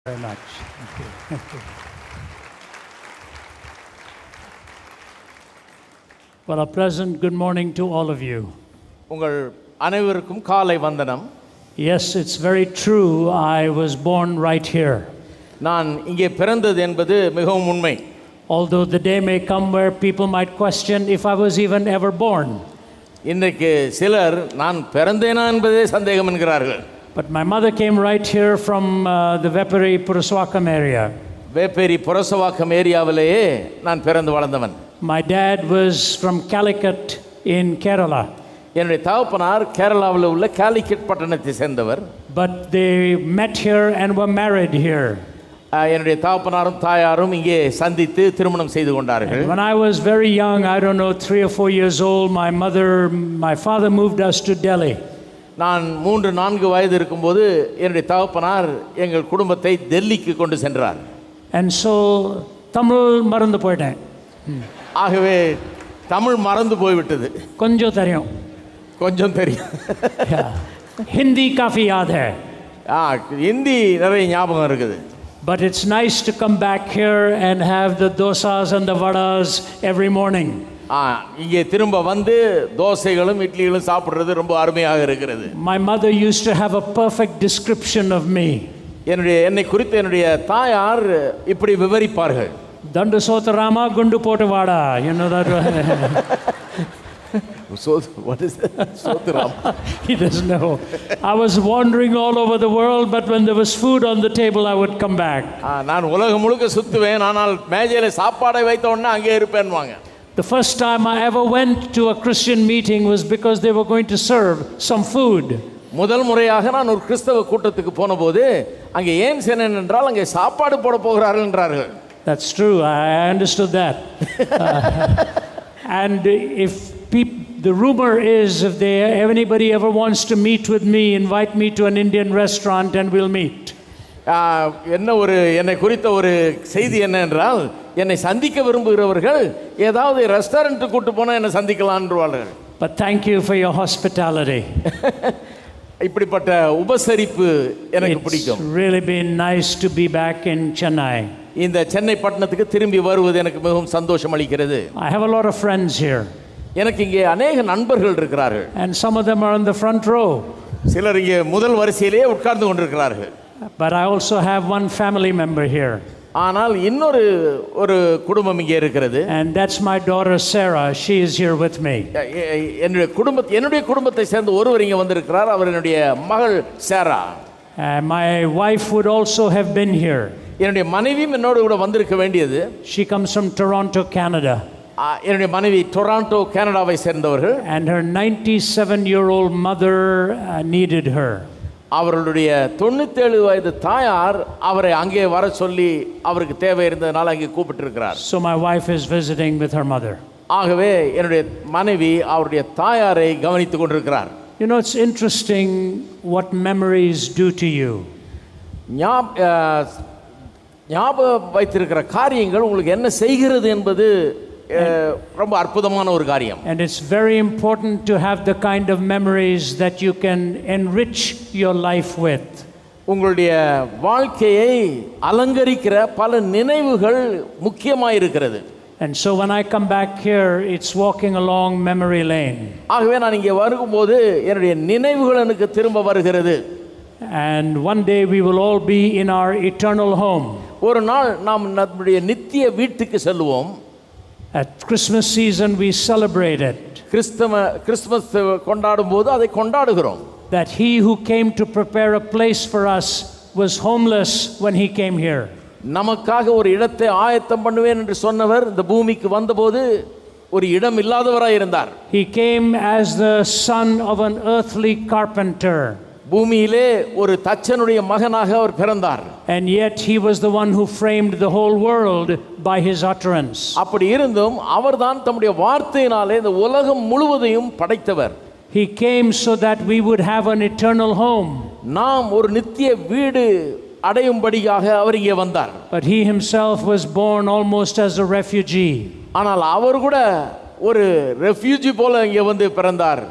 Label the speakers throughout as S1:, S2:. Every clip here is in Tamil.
S1: Very much. Thank you. Thank you. Well, a pleasant good morning to all of you.
S2: உங்கள் அனைவருக்கும் காலை வந்தனம்.
S1: Yes, it's very true. I was born right here.
S2: நான் இங்கே பிறந்தது என்பது மிகவும் உண்மை.
S1: Although the day may come where people might question if I was even ever born.
S2: இன்றைக்கு சிலர் நான் பிறந்தேனா என்பதே சந்தேகம் என்கிறார்கள்.
S1: But my mother came right here from the Veperi Puraswakam area.
S2: Vepery Purasawalkam ஏரியாவிலேயே நான் பிறந்து வளர்ந்தவன்.
S1: My dad was from Calicut in Kerala.
S2: என்னுடைய தகப்பனார் கேரளாவில் உள்ள காலிக்கட் பட்டணத்தை சேர்ந்தவர்.
S1: But they met here and were married here.
S2: என்னுடைய தகப்பனாரும் தாயாரும் இங்கே சந்தித்து திருமணம் செய்து கொண்டார்கள்.
S1: When I was very young, I don't know, 3 or 4 years old, my father moved us to Delhi.
S2: நான் 3-4 வயது இருக்கும்போது என்னுடைய தகப்பனார் எங்கள் குடும்பத்தை டெல்லிக்கு கொண்டு சென்றார்.
S1: And so தமிழ் மறந்து போயிட்டேன்.
S2: ஆகவே தமிழ் மறந்து போய்விட்டது.
S1: கொஞ்சம் தெரியும்.
S2: கொஞ்சம் தெரியும்.
S1: ஹிந்தி காஃபி யாத் ஹை.
S2: ஹிந்தி நிறைய ஞாபகம் இருக்குது.
S1: But it's nice to come back here and have the dosas and the vadas every morning.
S2: இங்கே திரும்ப வந்து தோசைகளும் இட்லிகளும் சாப்பிடுறது ரொம்ப அருமையாக இருக்கிறது.
S1: My mother used to have a perfect description of me.
S2: என்னை குறித்து என்னுடைய தாயார் இப்படி விவரிப்பார்கள்.
S1: தண்டு சோத்தராமா குண்டு போட்டு வாடா. You know that?
S2: So what is that? Sotarama?
S1: He doesn't know. I was wandering all over the world, but when there was food on the table, I would come back.
S2: நான் உலகம் முழுக்க சுத்துவேன், ஆனால் மேஜையில சாப்பாடை வைத்த உடனே அங்கே இருப்பேன்வாங்க.
S1: The first time I ever went to a Christian meeting was because they were going to serve some food.
S2: முதல் முறையாக நான் ஒரு கிறிஸ்தவ கூட்டத்துக்கு போனபோது அங்கே ஏன் சென்றேன் என்றால் அங்கே சாப்பாடு போட போகிறார்கள் என்றார்கள்.
S1: That's true. I understood that. And if the rumor is if anybody ever wants to meet with me, invite me to an Indian restaurant and we'll meet.
S2: என்னை குறித்த ஒரு செய்தி என்ன என்றால் என்னை சந்திக்க விரும்புகிறவர்கள் ஏதாவது ரெஸ்டாரண்ட்டுக்கு கூட்டு போனால் என்னை சந்திக்கலாம்ன்றார்கள்.
S1: But thank you for your hospitality.
S2: இப்படிப்பட்ட உபசரிப்பு எனக்கு பிடிக்கும்.
S1: It's really been nice to be back in Chennai.
S2: இந்த சென்னை பட்டணத்துக்கு திரும்பி வருவது எனக்கு மிகவும் சந்தோஷம் அளிக்கிறது.
S1: I have a lot of friends here.
S2: எனக்கு இங்கே அநேக நண்பர்கள் இருக்கிறார்கள்.
S1: And some of them are in the front row.
S2: சிலர் இங்கே முதல் வரிசையிலேயே உட்கார்ந்து கொண்டிருக்கிறார்கள்.
S1: But I also have one family member here.
S2: ஆனால் ஒரு குடும்பம் இங்கே இருக்கிறது.
S1: And that's my daughter Sarah. She is here with me.
S2: என்னுடைய குடும்பத்தை சேர்ந்த ஒருவர் இங்கே வந்திருக்கிறார். அவர் என்னுடைய மகள் சாரா.
S1: My wife would also have been here.
S2: என்னுடைய மனைவியும் என்னோடு கூட வந்திருக்க வேண்டியது.
S1: She comes from Toronto, Canada.
S2: என்னுடைய மனைவி டொராண்டோ கனடாவை சேர்ந்தவர்கள்.
S1: And her 97-year-old mother needed her.
S2: அவர்களுடைய 97 வயது தாயார் அவரை அங்கே வர சொல்லி அவருக்கு தேவை இருந்ததனால அங்கே கூப்பிட்டு இருக்கிறார்.
S1: So my wife is visiting with her mother.
S2: ஆகவே என்னுடைய மனைவி அவருடைய தாயாரை கவனித்துக் கொண்டிருக்கிறார்.
S1: You know, it's interesting what memories do to you.
S2: ஞாபகம் வைத்திருக்கிற காரியங்கள் உங்களுக்கு என்ன செய்கிறது என்பது ரொம்ப அற்புதமான ஒரு காரியம்.
S1: And it's very important to have the kind of memories that you can enrich your life with.
S2: உங்களுடைய வாழ்க்கையை அலங்கரிக்கிற பல நினைவுகள் முக்கியமாக இருக்கிறது.
S1: And so when I come back here, it's walking along memory lane.
S2: ஆகவே நான் இங்கே வரும்போது என்னுடைய நினைவுகள் எனக்கு திரும்ப வருகிறது.
S1: And one day we will all be in our eternal home.
S2: ஒரு நாள் நாம் நம்முடைய நித்திய வீட்டுக்கு செல்வோம்.
S1: At Christmas season we celebrate it.
S2: Christmas கொண்டாடும் போது அதை கொண்டாடுகிறோம்.
S1: That he who came to prepare a place for us was homeless when he came here.
S2: நமக்காக ஒரு இடத்தை ஆயத்தம் பண்ணுவேன் என்று சொன்னவர் இந்த பூமிக்கு வந்தபோது ஒரு இடம் இல்லாதவராய் இருந்தார்.
S1: He came as the son of an earthly carpenter.
S2: பூமியிலே ஒரு தச்சனுடைய மகனாக அவர் பிறந்தார்.
S1: And yet he was the one who framed the whole world by his utterance.
S2: அப்படி இருந்தும் அவர்தான் தம்முடைய வார்த்தையினாலே இந்த உலகம் முழுவதையும் படைத்தவர்.
S1: He came so that we would have an eternal home.
S2: நாம் ஒரு நித்திய வீடு அடையும்படியாக அவர் இங்கே வந்தார்.
S1: But he himself was born almost as a refugee.
S2: ஆனால் அவர் கூட ஒரு ரெஃப்யூஜி போல இங்கே வந்து பிறந்தார்.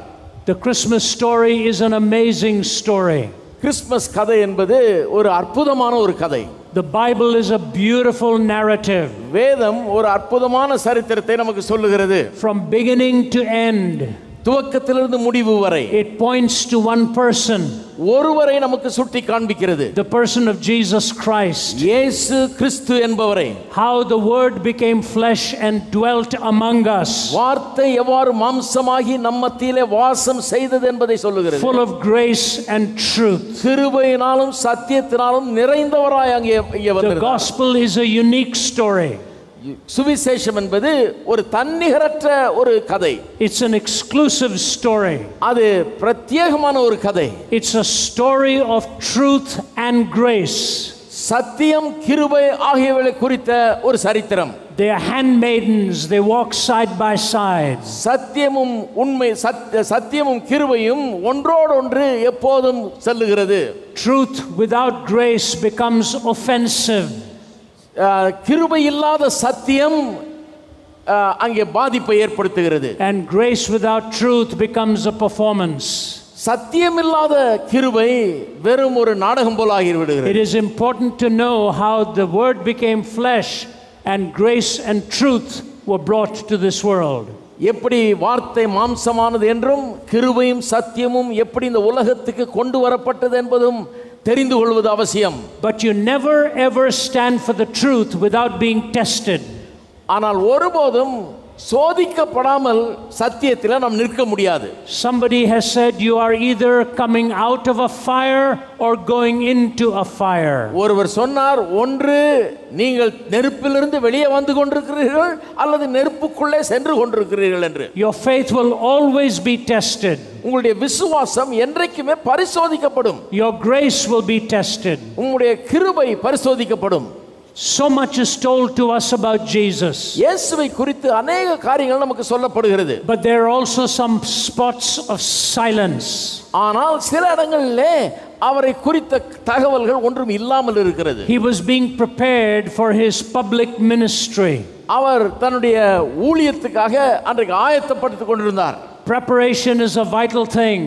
S1: The Christmas story is an amazing story.
S2: Christmas கதை என்பது ஒரு அற்புதமான ஒரு கதை.
S1: The Bible is a beautiful narrative.
S2: வேதம் ஒரு அற்புதமான சரித்திரத்தை நமக்கு சொல்லுகிறது.
S1: From beginning to end,
S2: துவக்கத்திலிருந்து முடிவு வரை
S1: it points to one person.
S2: ஒருவரை நமக்கு சுட்டி காண்பிக்கிறது.
S1: The person of Jesus Christ.
S2: இயேசு கிறிஸ்து என்பவரை.
S1: How the word became flesh and dwelt among us.
S2: வார்த்தை எவ்வாறு மாம்சமாகி நம் மத்தியிலே வாசம் செய்தது என்பதை சொல்லுகிறது.
S1: Full of grace and truth.
S2: கிருபையினாலும் சத்தியத்தினாலும் நிறைந்தவராய் அங்கே வந்தார்.
S1: The gospel is a unique story.
S2: சுவிசேஷம் என்பது ஒரு தன்னிகரற்ற ஒரு கதை.
S1: It's an exclusive story.
S2: அது பிரத்யேகமான ஒரு கதை.
S1: It's a story of truth and grace.
S2: சத்தியம் கிருபை ஆகியவைகளை குறித்த ஒரு சரித்திரம்.
S1: They are handmaidens, they walk side by side.
S2: சத்தியமும் உண்மை சத்தியமும் கிருபையும் ஒன்றோடொன்று எப்போதும் செல்லுகிறது.
S1: Truth without grace becomes offensive.
S2: கிருபை இல்லாத சத்தியம் அங்கே பாதிப்பை ஏற்படுத்துகிறது.
S1: And grace without truth becomes a performance.
S2: சத்தியம் இல்லாத கிருபை வெறும் ஒரு நாடகம் போல ஆகிவிடுகிறது.
S1: It is important to know how the word became flesh and grace and truth were brought to this world.
S2: எப்படி வார்த்தை மாம்சமானது என்றும் கிருபையும் சத்தியமும் எப்படி இந்த உலகத்துக்கு கொண்டு வரப்பட்டது என்பதும் தெரிந்து கொள்வது அவசியம்.
S1: But you never ever stand for the truth without being tested.
S2: ஆனால் ஒருபோதும் சோதிக்கப்படாமல் சத்தியத்தில் நாம் நிற்க முடியாது.
S1: Somebody has said you are either coming out of a fire or going into a fire.
S2: ஒருவர் சொன்னார், ஒன்று நீங்கள் நெருப்பிலிருந்து வெளியே வந்து கொண்டிருக்கிறீர்கள் அல்லது நெருப்புக்குள்ளே சென்று கொண்டிருக்கிறீர்கள் என்று.
S1: Your faith will always be tested.
S2: உங்களுடைய விசுவாசம் என்றைக்குமே பரிசோதிக்கப்படும்.
S1: Your grace will be tested.
S2: உங்களுடைய கிருபை பரிசோதிக்கப்படும்.
S1: So much is told to us about Jesus.
S2: இயேசுவை குறித்து अनेक காரியங்கள் நமக்கு சொல்லப்படுகிறது.
S1: But there are also some spots of silence.
S2: ஆனால் சில இடங்களிலே அவரை குறித்த தகவல்கள் ஒன்றும் இல்லாமல் இருக்கிறது.
S1: He was being prepared for his public ministry.
S2: அவர் தன்னுடைய ஊழியத்துக்காக அன்றைக்கு ஆயத்தப்படுத்திக் கொண்டிருந்தார்.
S1: Preparation is a vital thing.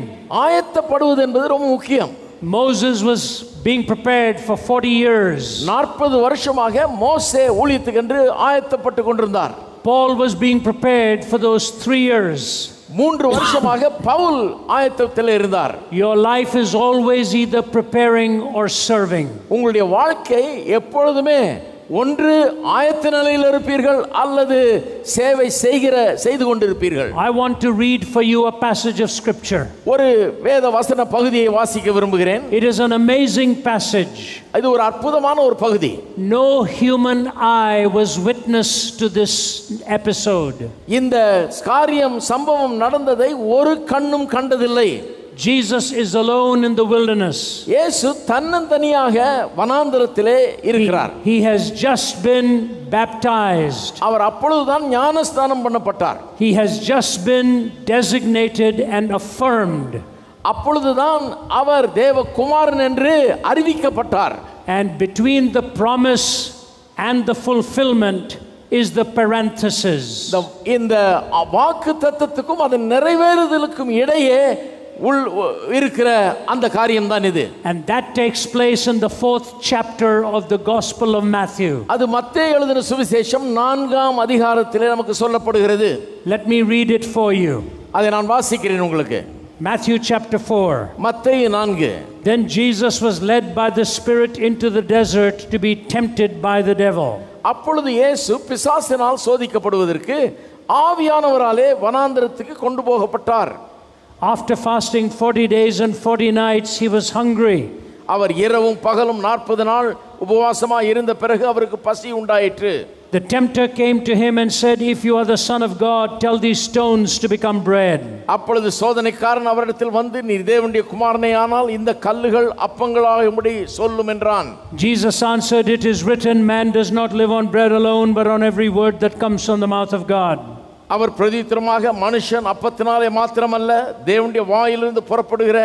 S2: ஆயத்தப்படுவது என்பது ரொம்ப முக்கியம்.
S1: Moses was being prepared for 40 years.
S2: 40 வருஷமாக மோசே ஊழியத்துக்கென்று ஆயத்தப்பட்டுக் கொண்டிருந்தார்.
S1: Paul was being prepared for those 3 years.
S2: 3 வருஷமாக பவுல் ஆயத்தத்தில் இருந்தார்.
S1: Your life is always either preparing or serving.
S2: உங்களுடைய வாழ்க்கை எப்பொழுதுமே ஒன்று ஆயத்த நிலையில் இருப்பீர்கள் அல்லது சேவை செய்து கொண்டிருப்பீர்கள்.
S1: I want to read for you a passage of scripture.
S2: ஒரு வேத வசன பகுதியை வாசிக்க விரும்புகிறேன்.
S1: It is an amazing passage.
S2: இது ஒரு அற்புதமான ஒரு பகுதி.
S1: No human eye was witness to this episode.
S2: இந்த காரியம் சம்பவம் நடந்ததை ஒரு கண்ணும் கண்டதில்லை.
S1: Jesus is alone in the wilderness.
S2: இயேசு தன்னந்தனியாக வனாந்தரத்திலே இருக்கிறார்.
S1: He has just been baptized.
S2: அவர் அப்பொழுதுதான் ஞானஸ்நானம் பண்ணப்பட்டார்.
S1: He has just been designated and affirmed.
S2: அப்பொழுதுதான் அவர் தேவகுமாரன் என்று அறிவிக்கப்பட்டார்.
S1: And between the promise and the fulfillment is the parenthesis.
S2: இந்த வாக்குத்தத்தத்துக்கும் அதன் நிறைவேறுதலுக்கும் இடையே இருக்கிற அந்த காரியம் தான் இது.
S1: And that takes place in the 4th chapter of the Gospel of Matthew.
S2: அது மத்தேயு எழுதின சுவிசேஷம் 4ஆம் அதிகாரத்திலே நமக்கு சொல்லப்படுகிறது.
S1: Let me read it for you.
S2: அதை நான் வாசிக்கிறேன் உங்களுக்கு.
S1: Matthew chapter 4.
S2: மத்தேயு 4.
S1: Then Jesus was led by the Spirit into the desert to be tempted by the devil.
S2: அப்பொழுது இயேசு பிசாசினால் சோதிக்கப்படுவதற்கு ஆவியானவராலே வனாந்தரத்துக்கு கொண்டு போகப்பட்டார்.
S1: After fasting 40 days and 40 nights, he was hungry.
S2: அவர் இரவும் பகலும் 40 நாள் உபவாசமாய் இருந்த பிறகு அவருக்கு பசி உண்டாயிற்று.
S1: The tempter came to him and said, "If you are the Son of God, tell these stones to become bread."
S2: அப்பொழுது சோதனைக்காரன் அவரிடத்தில் வந்து, நீர் தேவனுடைய குமாரனே ஆனால் இந்த கல்லுகள் அப்பங்களாகும்படி சொல்லும் என்றான்.
S1: Jesus answered, "It is written, man does not live on bread alone, but on every word that comes from the mouth of God."
S2: அவர் பிரதித்திரமாக, மனுஷன் அப்பத்தினாலே மாத்திரமல்ல தேவனுடைய வாயிலிருந்து புறப்படுகிற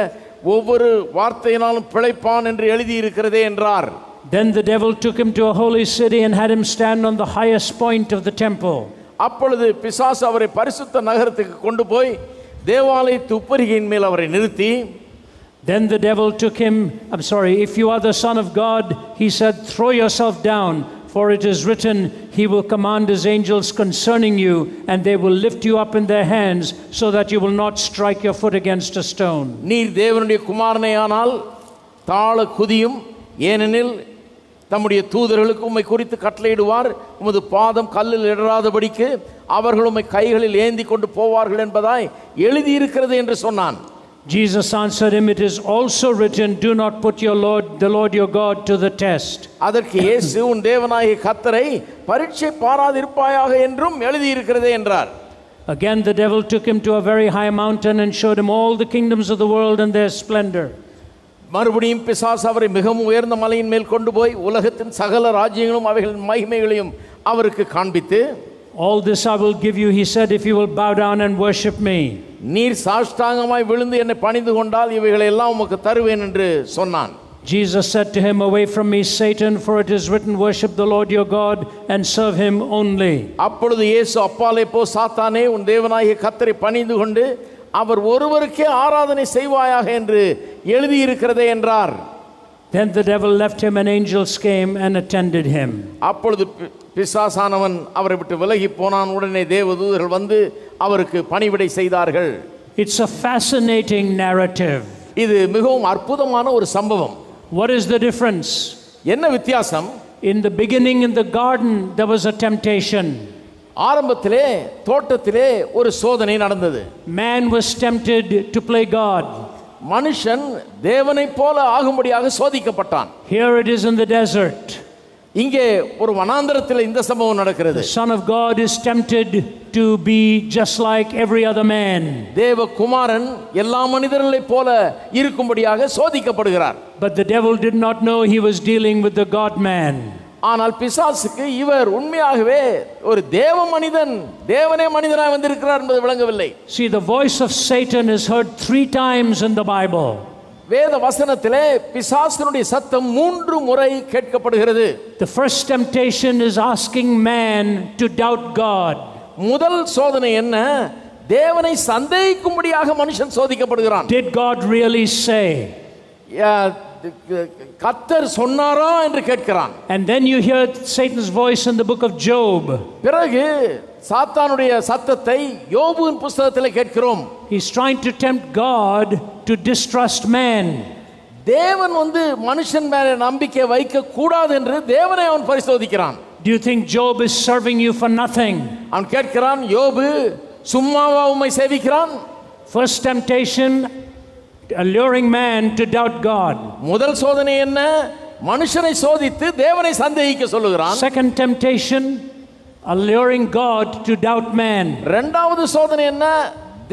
S2: ஒவ்வொரு வார்த்தையினாலும் பிழைப்பான் என்று எழுதி இருக்கிறதே என்றார்.
S1: Then the devil took him to a holy city and had him stand on the highest point of the temple.
S2: அப்பொழுது பிசாசு அவரை பரிசுத்த நகரத்துக்கு கொண்டு போய் தேவாலயத்து உப்பரிகையின் மேல் அவரை நிறுத்தி,
S1: Then the devil took him, if you are the Son of God, he said, throw yourself down, for it is written, he will command his angels concerning you, and they will lift you up in their hands, so that you will not strike your foot against a stone.
S2: நீர் தேவனுடைய குமாரனேயானால் தாழ குதியும், ஏனெனில் தம்முடைய தூதர்களுக்கு உம்மை குறித்து கட்டளையிடுவார், உமது பாதம் கல்லில் இடராதபடிக்கு அவர்கள் உம்மை கைகளில் ஏந்தி கொண்டு போவார்கள் என்பதாய் எழுதியிருக்கிறது என்று சொன்னான்.
S1: Jesus answered him, it is also written, do not put the Lord your God to the test.
S2: அதற்கு இயேசு, உன் தேவனாகிய கர்த்தரை பரீட்சை பாராதிருப்பாயாக என்றும் எழுதியிருக்கிறதே என்றார்.
S1: Again the devil took him to a very high mountain and showed him all the kingdoms of the world and their splendor.
S2: மறுபடியும் பிசாசு அவரை மிகவும் உயர்ந்த மலையின் மேல் கொண்டு போய் உலகத்தின் சகல ராஜ்யங்களும் அவைகளின் மகிமைகளையும் அவருக்கு காண்பித்து,
S1: all this I will give you, he said, if you will bow down and worship me.
S2: நீர் சாஷ்டாங்கமாய் விழுந்து என்னை பணிந்து கொண்டால் இவைகளை எல்லாம் உமக்கு தருவேன் என்று சொன்னான்.
S1: Jesus said to him, away from me, Satan, for it is written, worship the Lord your God and serve him only.
S2: அப்பொழுது இயேசு, அப்பாலே போ சாத்தானே, உன் தேவனாகிய கர்த்தரை பணிந்து கொண்டு அவர் ஒருவருக்கே ஆராதனை செய்வாயாக என்று எழுதியிருக்கிறதே என்றார்.
S1: Then the devil left him and angels came and attended him.
S2: அப்பொழுது பிசாசானவன் அவரை விட்டு விலகி போனான். உடனே தேவதூதர்கள் வந்து அவருக்கு பணிவிடை செய்தார்கள்.
S1: It's a fascinating narrative.
S2: இது மிகவும் அற்புதமான ஒரு சம்பவம்.
S1: What is the difference?
S2: என்ன வித்தியாசம்?
S1: In the beginning in the garden there was a temptation.
S2: ஆரம்பத்திலே தோட்டத்திலே ஒரு சோதனை நடந்தது.
S1: Man was tempted to play God.
S2: மனுஷன் தேவனைப் போல ஆகும்படியாக சோதிக்கப்பட்டான்.
S1: Here it is in the desert.
S2: இங்கே ஒரு வனாந்தரத்தில் இந்த சம்பவம் நடக்கிறது.
S1: The Son of God is tempted to be just like every other man.
S2: தேவகுமாரன் எல்லா மனிதர்களைப் போல இருக்கும்படியாக சோதிக்கப்படுகிறார்.
S1: But the devil did not know he was dealing with the God man.
S2: ஆனால் பிசாசுக்கு இவர் உண்மையாகவே ஒரு தேவ மனிதன், தேவனே மனிதனாய் வந்திருக்கிறார் என்பது விளங்கவில்லை.
S1: See, the voice of Satan is heard 3 times in the Bible.
S2: வேத வசனத்திலே பிசாசினுடைய சத்தம் 3 முறை கேட்கப்படுகிறது.
S1: The first temptation is asking man to doubt God.
S2: முதல் சோதனை என்ன? தேவனை சந்தேகிக்கும்படியாக மனுஷன் சோதிக்கப்படுகிறான்.
S1: Did God really say?
S2: கர்த்தர் சொன்னாரா என்று கேட்கிறான்.
S1: And then you hear Satan's voice in the book of Job.
S2: பிறகு சாத்தானுடைய சத்தத்தை யோபுவின் புத்தகத்திலே கேட்கிறோம்.
S1: He's trying to tempt God to distrust man.
S2: தேவன் மனுஷன் மேலே நம்பிக்கை வைக்க கூடாது என்று தேவனை அவன் பரிசோதிக்கிறான்.
S1: Do you think Job is serving you for nothing?
S2: அவன் கேட்கிறான், யோபு சும்மாவா உம்மை சேவிக்கிறான்?
S1: First temptation, alluring man to doubt God.
S2: முதல் சோதனை என்ன? மனுஷனை சோதித்து தேவனை சந்தேகிக்க சொல்லுகிறான்.
S1: Second temptation, alluring God to doubt man.
S2: இரண்டாவது சோதனை என்ன?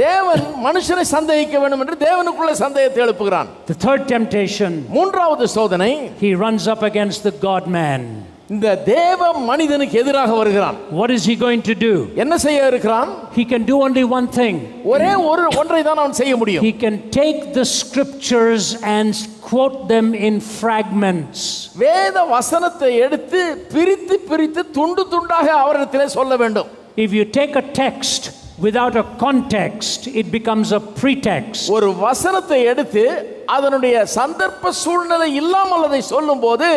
S2: தேவன் மனுஷனை சந்தேகிக்க வேண்டும் என்று தேவனுக்குள்ள சந்தேகத்தை எழுப்புகிறான்.
S1: The third temptation,
S2: மூன்றாவது சோதனை,
S1: he runs up against the God man.
S2: இந்த தேவ மனிதனுக்கு எதிராக வருகிறான்.
S1: What is he going to do?
S2: என்ன செய்ய இருக்கிறான்?
S1: He can do only one thing.
S2: ஒரே ஒன்றை தான் அவன் செய்ய முடியும்.
S1: He can take the scriptures and quote them in fragments.
S2: வேத வசனத்தை எடுத்து பிரித்து பிரித்து துண்டு துண்டாக அவரிடத்திலே சொல்ல வேண்டும்.
S1: If you take a text without a context, it becomes a pretext.
S2: ஒரு வசனத்தை எடுத்து அதனுடைய சந்தர்ப்ப சூழ்நிலை இல்லாமல் அதை சொல்லும்போது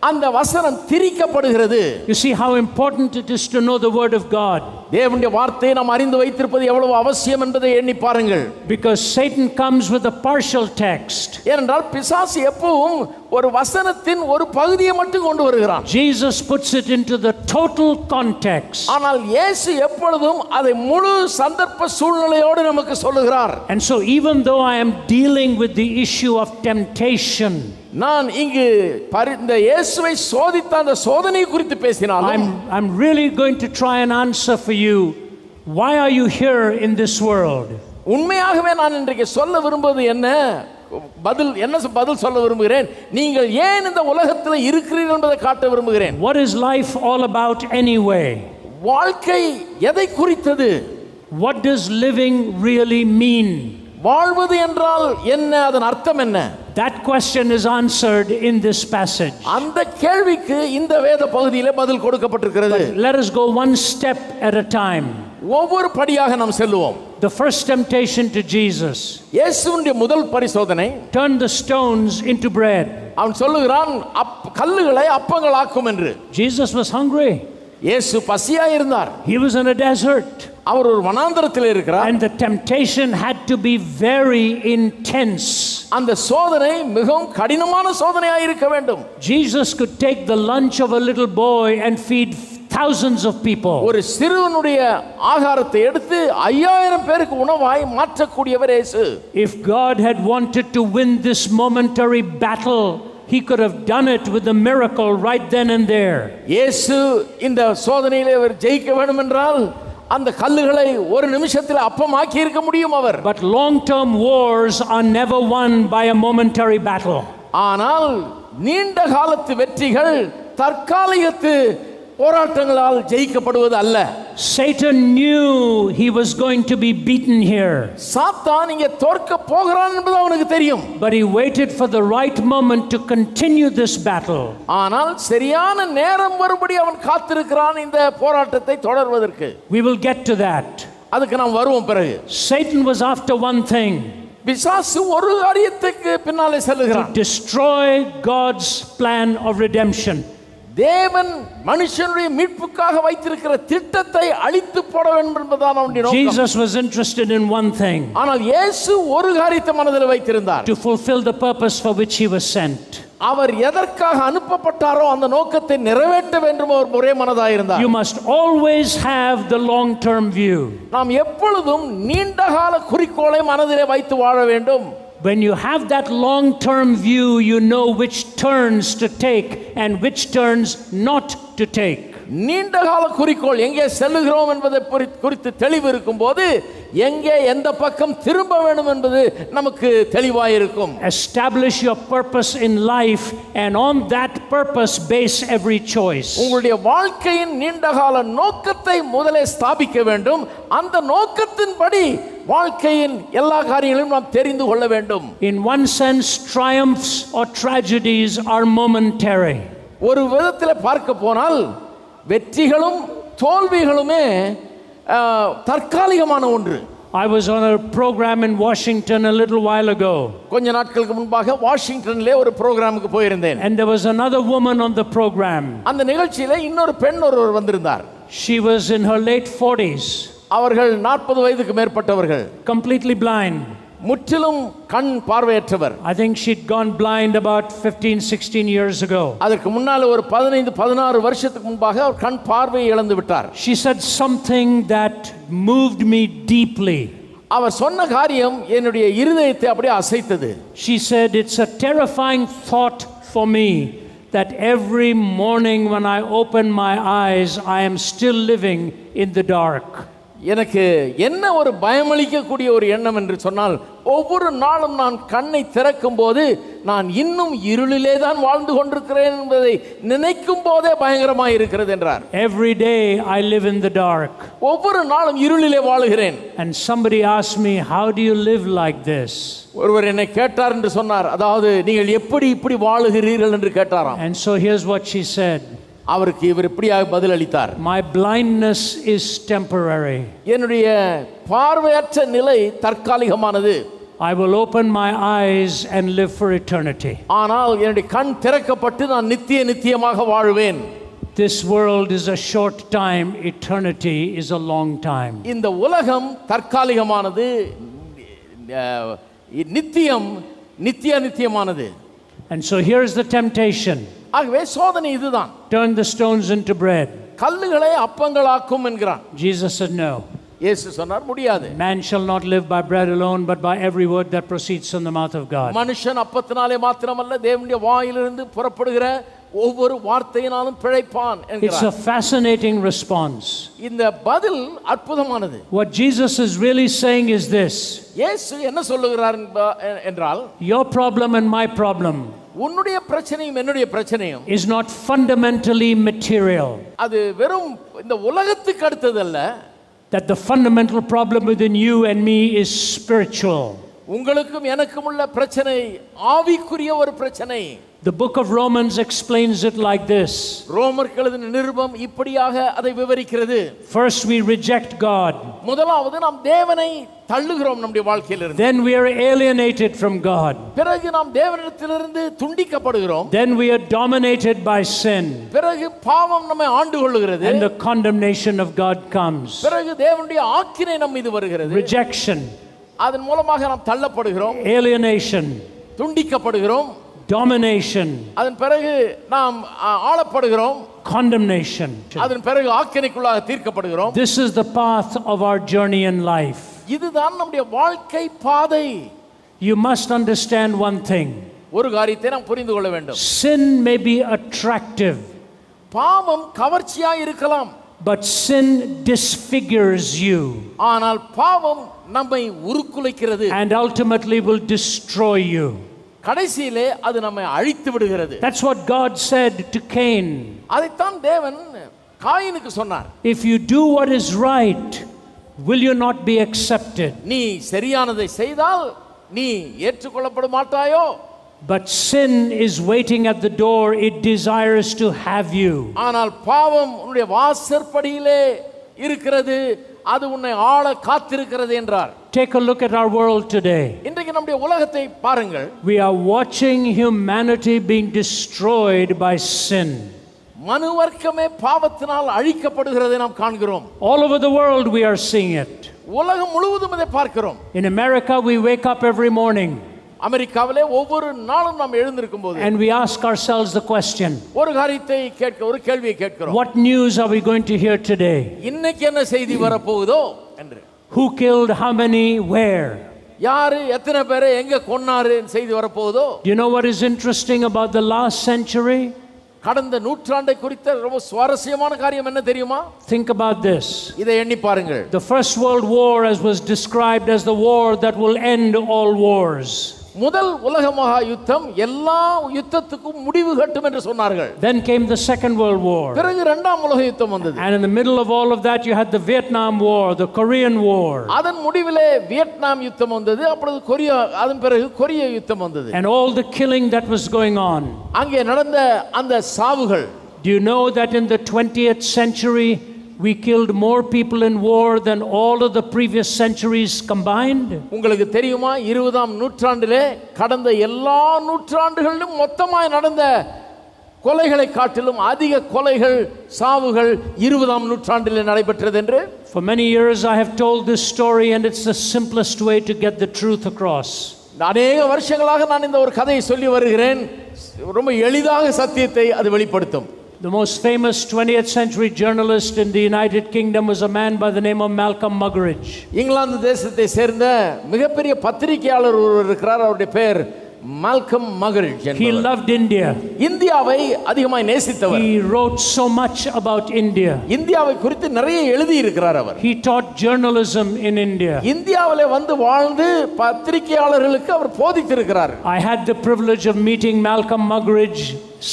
S2: அந்த வசனம் திரிக்கப்படுகிறது.
S1: You see how important it is to know the word of God.
S2: தேவனுடைய வார்த்தையை நாம் அறிந்து வைத்திருப்பது எவ்வளவு அவசியம் என்பதை எண்ணி பாருங்கள்.
S1: Because Satan comes with a partial text.
S2: ஏனென்றால் பிசாசு எப்பவும் ஒரு வசனத்தின் ஒரு பகுதியை மட்டும் கொண்டு வருகிறான்.
S1: Jesus puts it into the total context.
S2: ஆனால் இயேசு எப்பொழுதும் அதை முழு சந்தர்ப்ப சூழ்நிலையோடு நமக்கு சொல்லுகிறார்.
S1: And so even though I am dealing with the issue of temptation,
S2: நான் இங்கு இந்த இயேசுவை சோதித்த அந்த சோதனை குறித்து பேசினாலும்
S1: I'm really going to try and answer for you, why are you here in this world?
S2: உண்மையாகவே நான் இன்றைக்கு சொல்ல விரும்புவது என்ன பதில் சொல்ல விரும்புகிறேன். நீங்கள் ஏன் இந்த உலகத்தில் இருக்கிறீர்கள் என்பதை காட்ட விரும்புகிறேன்.
S1: What is life all about anyway?
S2: வாழ்க்கை எதை குறித்தது?
S1: What does living really mean?
S2: வாழ்வது என்றால் என்ன, அதன் அர்த்தம் என்ன?
S1: That question is answered in this passage.
S2: அந்த கேள்விக்கு இந்த வேத பகுதியிலே பதில் கொடுக்கப்பட்டிருக்கிறது.
S1: Let us go one step at a time.
S2: ஒவ்வொரு படியாக நாம் செல்லுவோம்.
S1: The first temptation to Jesus,
S2: இயேசுவினுடைய முதல் பரிசோதனை,
S1: turn the stones into bread.
S2: அவன் சொல்லுகிறான் கல்லுகளை அப்பங்களாக்கும் என்று.
S1: Jesus was hungry.
S2: இயேசு பசியா இருந்தார்.
S1: He was in a desert.
S2: அவர் ஒரு வனாந்தரத்தில் இருக்கிறார்.
S1: And the temptation had to be very intense.
S2: அந்த சோதனை மிகவும் கடினமான சோதனையாக இருக்க வேண்டும்.
S1: Jesus could take the lunch of a little boy and feed thousands of people.
S2: ஒரு சிறுவனுடைய ஆகாரத்தை எடுத்து 5000 பேருக்கு உணவாய் மாற்றக்கூடியவர் இயேசு.
S1: If God had wanted to win this momentary battle, he could have done it with a miracle right then and there.
S2: இயேசு இந்த சோதனையிலே அவர் ஜெயிக்க வேண்டும் என்றால் அந்த கல்லுகளை ஒரு நிமிஷத்தில் அப்பமாக்கி இருக்க முடியும் அவர்.
S1: But long term wars are never won by a momentary battle.
S2: ஆனால் நீண்ட காலத்து வெற்றிகள் தற்காலிகத்து போராட்டங்களால் ஜெயிக்கப்படுவது அல்ல.
S1: Satan knew he was going to be beaten here.
S2: சாத்தான் இங்கே தோற்க போகிறான் என்பது அவனுக்கு தெரியும்.
S1: But he waited for the right moment to continue this battle.
S2: ஆனால் சரியான நேரம் வரும்படி அவன் காத்திருக்கிறான் இந்த போராட்டத்தை தொடர்வதற்கு.
S1: We will get to that.
S2: அதுக்கு நாம் வருவோம் பிறகு.
S1: Satan was after one thing.
S2: பிசாசு ஒரு காரியத்துக்கு பின்னாலே செல்லுகிறான்.
S1: To destroy God's plan of redemption.
S2: தேவன் மனுஷனுடைய மீட்புக்காக வைத்திருக்கிற திட்டத்தை அழித்து போட வேண்டும் என்பதுதான் அவனுடைய நோக்கம்.
S1: Jesus was interested in one thing.
S2: ஆனால் இயேசு ஒரு காரியத்தை மனதில் வைத்திருந்தார்.
S1: To fulfill the purpose for which he was sent.
S2: அவர் எதற்காக அனுப்பப்பட்டாரோ அந்த நோக்கத்தை நிறைவேற்ற வேண்டும் அவர் ஒரே மனதாய் இருந்தார்.
S1: You must always have the long term view.
S2: நாம் எப்பொழுதும் நீண்டகால குறிக்கோளை மனதிலே வைத்து வாழ வேண்டும்.
S1: When you have that long term view, you know which turns to take and which turns not to take.
S2: நீண்டகால குறிக்கோள் எங்கே செல்லுகிறோம் என்பதை குறித்து தெளிவு இருக்கும்போது எங்கே எந்த பக்கம் திரும்ப வேண்டும் என்பது நமக்கு தெளிவாய் இருக்கும்.
S1: Establish your purpose in life and on that purpose base every choice.
S2: உங்களுடைய வாழ்க்கையின் நீண்டகால நோக்கத்தை முதலே ஸ்தாபிக்க வேண்டும். அந்த நோக்கத்தின்படி வாழ்க்கையின் எல்லா காரியங்களையும் நாம் தெரிந்து கொள்ள வேண்டும்.
S1: In one sense, triumphs or tragedies are momentary.
S2: ஒரு விதத்தில் பார்க்க போனால் வெற்றிகளும் தோல்விகளுமே தற்காலிகமான ஒன்று.
S1: I was on a program in Washington a little while ago.
S2: கொஞ்ச நாட்களுக்கு முன்பாக வாஷிங்டன்ல ஒரு புரோகிராமுக்கு போயிருந்தேன்.
S1: And there was another woman on the program.
S2: அந்த நிகழ்ச்சியில இன்னொரு பெண் ஒருவர் வந்திருந்தார்.
S1: She was in her late 40s.
S2: அவர்கள் 40 வயதுக்கு மேற்பட்டவர்கள்.
S1: Completely blind.
S2: முற்றிலும் கண் பார்வையற்றவர்.
S1: I think she'd gone blind about 15-16 years ago.
S2: அதற்கு முன்னால ஒரு 15-16 வருஷத்துக்கு முன்பாக அவர் கண் பார்வையை இழந்து விட்டார்.
S1: She said something that moved me deeply.
S2: அவர் சொன்ன காரியம் என்னுடைய இருதயத்தை அப்படியே அசைத்தது.
S1: She said, it's a terrifying thought for me that every morning when I open my eyes I am still living in the dark.
S2: எனக்கு என்ன ஒரு பயமளிக்கக்கூடிய ஒரு எண்ணம் என்று சொன்னால் ஒவ்வொரு நாளும் நான் கண்ணை திறக்கும் போது நான் இன்னும் இருளிலே தான் வாழ்ந்து கொண்டிருக்கிறேன் என்பதை நினைக்கும் போதே பயங்கரமாக இருக்கிறது என்றார்.
S1: Every day I live in the dark.
S2: ஒவ்வொரு நாளும் இருளிலே வாழுகிறேன்.
S1: And somebody asked me, how do you live like this?
S2: ஒருவர் என்னை கேட்டார் என்று சொன்னார், அதாவது நீங்கள் எப்படி இப்படி வாழுகிறீர்கள் என்று கேட்டாராம்.
S1: And so here's what she said.
S2: அவருக்கு இவர் இப்படியாக பதில் அளித்தார்.
S1: My blindness is temporary.
S2: என்னுடைய பார்வையற்ற நிலை தற்காலிகமானது.
S1: I will open my eyes and live for eternity.
S2: ஆனால் என்னுடைய கண் திறக்கப்பட்டு நான் நித்தியமாக வாழ்வேன்.
S1: This world is a short time, eternity is a long time.
S2: இந்த உலகம் தற்காலிகமானது, நித்தியமானது.
S1: And so here's the temptation.
S2: ஆகவே சோதனை இதுதான்.
S1: Turn the stones into bread.
S2: கல்லுகளை அப்பங்களாக்கும் என்கிறான்.
S1: Jesus said no.
S2: இயேசு சொன்னார் முடியாது.
S1: Man shall not live by bread alone but by every word that proceeds from the mouth of God.
S2: மனுஷன் அப்பத்தினாலே மாத்திரமல்ல தேவனுடைய வாயிலிருந்து புறப்படுகிற ஒவ்வொரு வார்த்தையினாலும் பிழைப்பான் என்கிறார்.
S1: It's a fascinating response.
S2: இந்த பதில் அற்புதமானது.
S1: What Jesus is really saying is this.
S2: இயேசு என்ன சொல்லுகிறார் என்றால்,
S1: your problem and my problem
S2: உன்னுடைய பிரச்சனையும் என்னுடைய பிரச்சனையும்
S1: is not fundamentally material.
S2: அது வெறும் இந்த உலகத்துக்கு அடுத்தது அல்ல.
S1: That the fundamental problem within you and me is spiritual.
S2: உங்களுக்கும் எனக்கும் உள்ள பிரச்சனை ஆவிக்குரிய ஒரு பிரச்சனை.
S1: The book of Romans explains it like this.
S2: ரோமருக்கு எழுதின நிருபம் இப்படியாக அதை விவரிக்கிறது.
S1: First we reject God.
S2: முதலாவது நாம் தேவனை தள்ளுகிறோம் நம்முடைய வாழ்க்கையிலிருந்து.
S1: Then we are alienated from God.
S2: பிறகு நாம் தேவனிடத்திலிருந்து துண்டிக்கப்படுகிறோம்.
S1: Then we are dominated by sin.
S2: பிறகு பாவம் நம்மை ஆண்டு கொள்ளுகிறது.
S1: And the condemnation of God comes.
S2: பிறகு தேவனுடைய ஆக்கினை நம் மீது வருகிறது.
S1: Rejection.
S2: அதன் மூலமாக நாம் தள்ளப்படுகிறோம்.
S1: Alienation.
S2: துண்டிக்கப்படுகிறோம்.
S1: Domination.
S2: அதன் பிறகு நாம் ஆளப்படுகிறோம்.
S1: Condemnation.
S2: அதன் பிறகு ஆக்கினைக்குள்ளாக தீர்க்கப்படுகிறோம்.
S1: This is the path of our journey in life.
S2: இதுதான் நம்முடைய வாழ்க்கை பாதை.
S1: You must understand one thing.
S2: ஒரு காரியத்தை நாம் புரிந்து கொள்ள வேண்டும்.
S1: Sin may be attractive.
S2: பாவம் கவர்ச்சியாய் இருக்கலாம்.
S1: But sin disfigures you.
S2: ஆனால் பாவம் நம்மை உருக்குலைக்கிறது.
S1: And ultimately will destroy you.
S2: கடைசியிலே அது நம்மை அழித்து விடுகிறது.
S1: That's what God said to Cain.
S2: அதைத்தான் தேவன் காயினுக்கு சொன்னார்.
S1: If you do what is right, will you not be accepted?
S2: நீ சரியானதை செய்தால் நீ ஏற்றுக்கொள்ளப்பட மாட்டாயோ?
S1: But sin is waiting at the door. It desires to have you.
S2: ஆனால் பாவம் உன்னுடைய வாசற்படியிலே இருக்கிறது. அது உன்னை ஆள காத்திருக்கிறது என்றார்.
S1: Take a look at our world today.
S2: இன்றைக்கு நம்முடைய உலகத்தை பாருங்கள்.
S1: We are watching humanity being destroyed by sin.
S2: மனுவர்க்கமே பாவத்தினால் அழிக்கப்படுகிறதை நாம் காண்கிறோம்.
S1: All over the world we are seeing it.
S2: உலகம் முழுவதும் இதை பார்க்கிறோம்.
S1: In America we wake up every morning.
S2: அமெரிக்காவிலே ஒவ்வொரு நாளும் நாம் எழுந்திருக்கும் போது
S1: and we ask ourselves the question,
S2: ஒரு காரியத்தை கேட்க ஒரு கேள்வியை கேட்கிறோம்.
S1: what news are we going to hear today?
S2: இன்னைக்கு என்ன செய்தி வர போகுதோ என்று.
S1: Who killed how many, where?
S2: யாரு எத்தனை பேரை எங்க கொன்னாரு செய்தி வர போகுதோ?
S1: Do you know what is interesting about the last century?
S2: கடந்த நூற்றாண்டை குறித்த ரொம்ப சுவாரஸ்யமான காரியம் என்ன தெரியுமா?
S1: Think about this.
S2: இதை எண்ணி பாருங்கள்.
S1: The First World War was described as the war that will end all wars.
S2: முதல் உலக மகா யுத்தம் எல்லா யுத்தத்துக்கும் முடிவு கட்டும் என்று சொன்னார்கள்.
S1: Then came the Second World War.
S2: பிறகு இரண்டாம் உலக யுத்தம் வந்தது.
S1: And in the middle of all of that you had the Vietnam War, the Korean War.
S2: அதன் முடிவிலே வியட்நாம் யுத்தம் வந்தது. அப்பொழுது கொரியா, அதன் பிறகு கொரிய யுத்தம் வந்தது.
S1: And all the killing that was going on.
S2: அங்கே நடந்த அந்த சாவுகள்.
S1: Do you know that in the 20th century we killed more people in war than all of the previous centuries combined?
S2: உங்களுக்கு தெரியுமா 20ஆம் நூற்றாண்டிலே கடந்த எல்லா நூற்றாண்டுகளிலும் மொத்தமாய் நடந்த கொலைகளை காட்டிலும் அதிக கொலைகள் சாவுகள் 20ஆம் நூற்றாண்டிலே நடைபெற்றது என்று?
S1: For many years I have told this story and it's the simplest way to get the truth across.
S2: அநேக வருஷங்களாக நான் இந்த ஒரு கதையை சொல்லி வருகிறேன். ரொம்ப எளிதாக சத்தியத்தை அது வெளிப்படுத்தும்.
S1: The most famous 20th century journalist in the United Kingdom was a man by the name of Malcolm Muggeridge.
S2: England தேசத்தை சேர்ந்த மிகப்பெரிய பத்திரிகையாளர் ஒருவர் இருக்கிறார். அவருடைய பெயர் மால்கம் மகரிட்ஜ் என்பவர்.
S1: He loved India.
S2: இந்தியாவை அதிகமாய் நேசித்தவர்.
S1: He wrote so much about India.
S2: இந்தியாவை குறித்து நிறைய எழுதி இருக்கிறார் அவர்.
S1: He taught journalism in India.
S2: இந்தியாவிலே வந்து வாழ்ந்து பத்திரிகையாளர்களுக்கு அவர் போதித்திருக்கிறார்.
S1: I had the privilege of meeting Malcolm Muggeridge